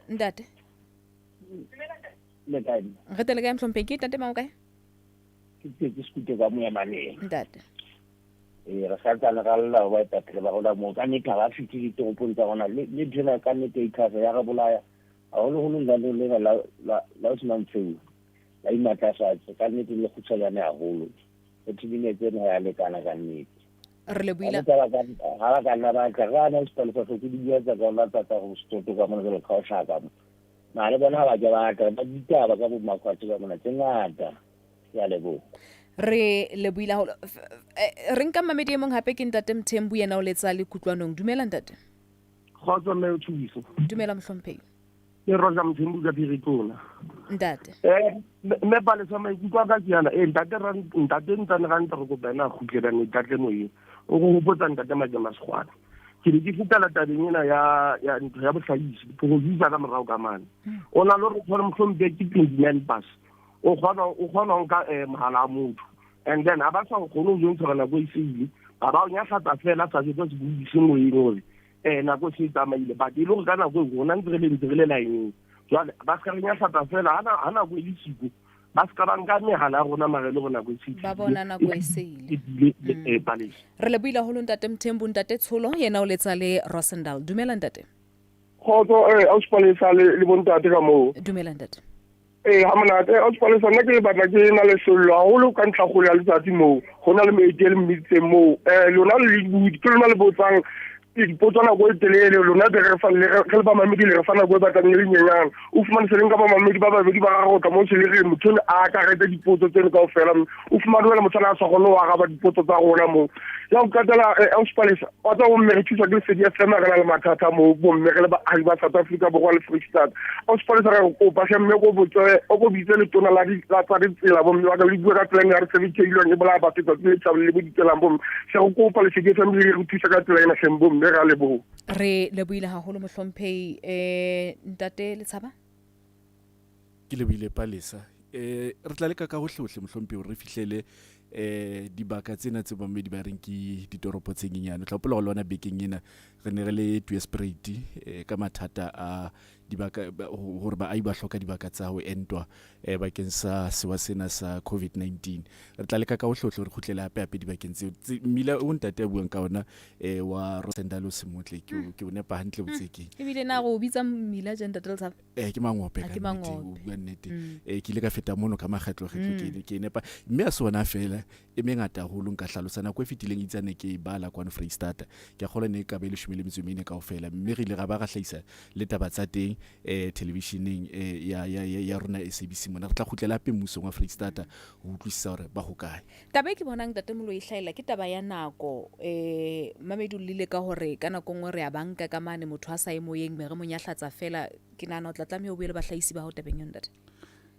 Ntate. Le kae? Re tele ka mhlompe ke Ntate mang kae? Ke skute ka mo ya Mananeo. Ntate. Re sa le galla ba tatle ba gola mo ka ne ka ba fitile topong tsa gona le dira ka ne ke ikhafa ya ga bolaya a holo le la usman tseu la imatasa ka ne le khutshana ya holo e tibile tsena ya le kana ka nnete re le buila ha ka nna ba ka na istalo fa ke di ya tsa la tata go stoto ka mona le khaosha ka ma le bona ba ja ba ka ba ditaba ka bo makwatsi ka mona tsengata ya lebo re le buila holo re nka mamedi mong hape ke Ntate Mthembu yena o letsa le kutlwanong dumela Ntate khotso me o thuso dumela mhlomphei ke roza Mthembu ka dirikona Ntate me pale sa maikutlo ka kiana ntate ntane ga ntse go bena go tlera ne tatle mo e o go botsa Ntate Makema Sgwana ke di fitela tabeng ena ya ntho ya bohlahisi go visa ka morao ka mane o na lo re tshola mhlombe ke 29 pass o khona nka mahala a motho and then aba sa go no jo ntshwana go isile ba o nya hlata fela sa se tse go ise mo e ngore na go se tsamaile ba di lo kana go go nna ntse le line jwale ba ska re nya hlata fela ana go ile siko ba ska ba nka mehala rona magele gona go isile ba bona na go isile palesi re le buila holo Ntate Mthembu Ntate Tsholo yena o letsa le Rosendal dumela Ntate khotso a spalesa le bontate ka mo dumela Ntate ha monate a spalesa nna ke batla ke na le sello haholo ka ntla go ya letsatsi mo gona le meetele mmitse mo lona le budi ke lona le botsang dipotswana go telele lona be re fa le re ba mamedi le re fana go batla le nyenyana o fumana se lenga ba mamedi ba babedi ba gago ka mo se le re motho a ka rete dipotso tseno ka ofela o fumana wena motsana a sa gone wa ga ba dipotso tsa rona mo ya o katela a spalesa o tsa o mmere thusa ke se dia fema kana le mathata mo bo mmere le ba a ba South Africa bo go le Free State a spalesa re go ba se mme go botse o go bitse le tona la tsa ditsela bo mme wa ka le bua ka plan ya re se bitse ile ne bola ba fetsa le tsa le bo ditsela bo se go kopa le se dia fema le re thusa ka tsela ena sembo mme ga le bo re le buile haholo mohlomphei Ntate le tshaba ke le buile Palesa re tla le ka hohle mohlomphei re fihlele dibaka tsena tse bamedi ba reng ke ditoropo tse nyenyane tla pola go lona bekeng ena re ne re le Tweespruit ka mathata a dibaka hore ba ai ba hloka dibaka tsa ho entwa bakeng sa sewa sena sa COVID-19 re tla le ka hohle re khutlele hape dibakeng tse mmila o Ntate a buang ka ona wa Rosendalo Semotle ke o nepa hantle botsekeng e bile na go bitsa mmila ja Ntate le tshaba ke mangope ka bua nnete ke ile ka feta mono ka magetlo ke nepa mme a sona fela yona e mengata haholo nka hlalosa nako e fetileng itsane ke e bala kwano Freestata ke a kgola ne ka be le 14 kaofela mme re ile ga ba ga hlahisa le taba tsa teng televisioneng ya rona SABC mona re tla khutlela hape mmusong wa Freestata ho utlwisisa hore ba hokae taba e ke bonang tatemolo e hlaela ke taba ya nako Mamedi o lile ka hore ka nako ngwe re a banka ka mane motho a sa e moyeng me re monyahlatsa fela ke nana o tla tlameha o buele bahlahisi ba ho tabeng yona ntate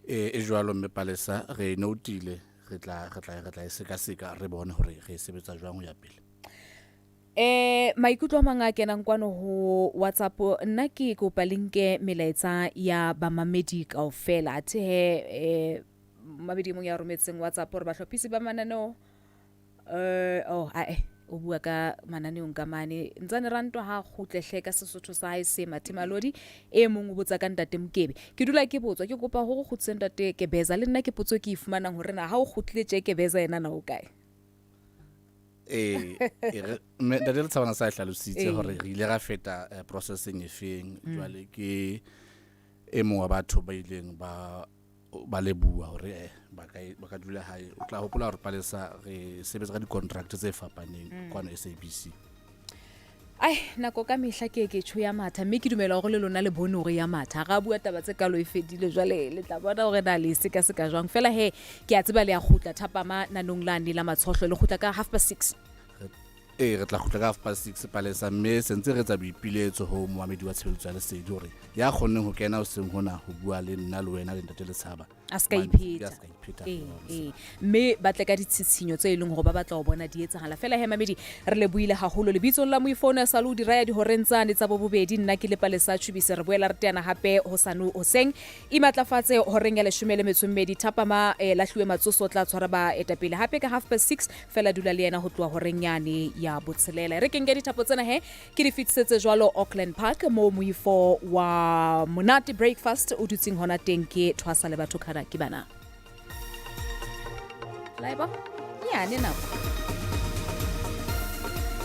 e jwalo mme Palesa re notile re tla e seka re bone hore re sebetsa jwang ho ya pele maikutlo a manga kenang kwano ho WhatsApp nna ke kopa linke melaetsa ya bamamedi kaofela athe he Mamedi mo ya rometseng WhatsApp hore ba hlophisi ba Mananeo o bua ka Mananeong ka mane ntsane rantwa ha khutlehle ka Sesotho sa hae se Mathimalodi e mong o botsa ka ntate Mkebe ke dula ke botswa ke kopa ho khutse ntate Kebeza le nna ke potso ke ifumanang hore na ha o khutletse Kebeza yena na o kae me da re tsana sa hlalositse hore re ile ga feta processing e feng jwale ke e mong wa batho ba ileng ba le bua hore ba ka dula hae o tla hopola hore Palesa re sebetsa ka di-contract tse fapaneng kwano SABC nako ka mehla ke tsho ya matha mme ke dumela gore le lona le bone hore ya matha ga bua taba tse kalo e fedile jwale le tla bona hore na le seka jwang fela he ke a tseba le ya khutla thapama nanong la ne la matshohlo le khutla ka 6:30 re tla khutla ka 6:30 Palesa mme sentse re tsa boipiletso ho moamedi wa tshebeletso ya lesedi hore ya khonneng ho kena o seng hona ho bua le nna le wena le ntate le tshaba aska ipheta mme ba tle ka ditshitshinyo tse ileng hore ba batla ho bona di etsagala fela he Mamedi re le buile haholo le bitsong la moifone sa lo dira ya di horentsane tsa bobedi nna ke le Palesa Tshubise re boela re teana hape ho sanu hoseng e matlafatse horeng ya 12 thapama lahliwe matsoso tla tshwara ba etapele hape ka 6:30 fela dula le yena ho tloa horeng yane ya botshelela re kenge dithapo tsena he ke di fitsetse jwalo Auckland Park mo moifo wa monate breakfast o dutsing hona teng ke thwasa le batho khana ke bana laiba ya ne nako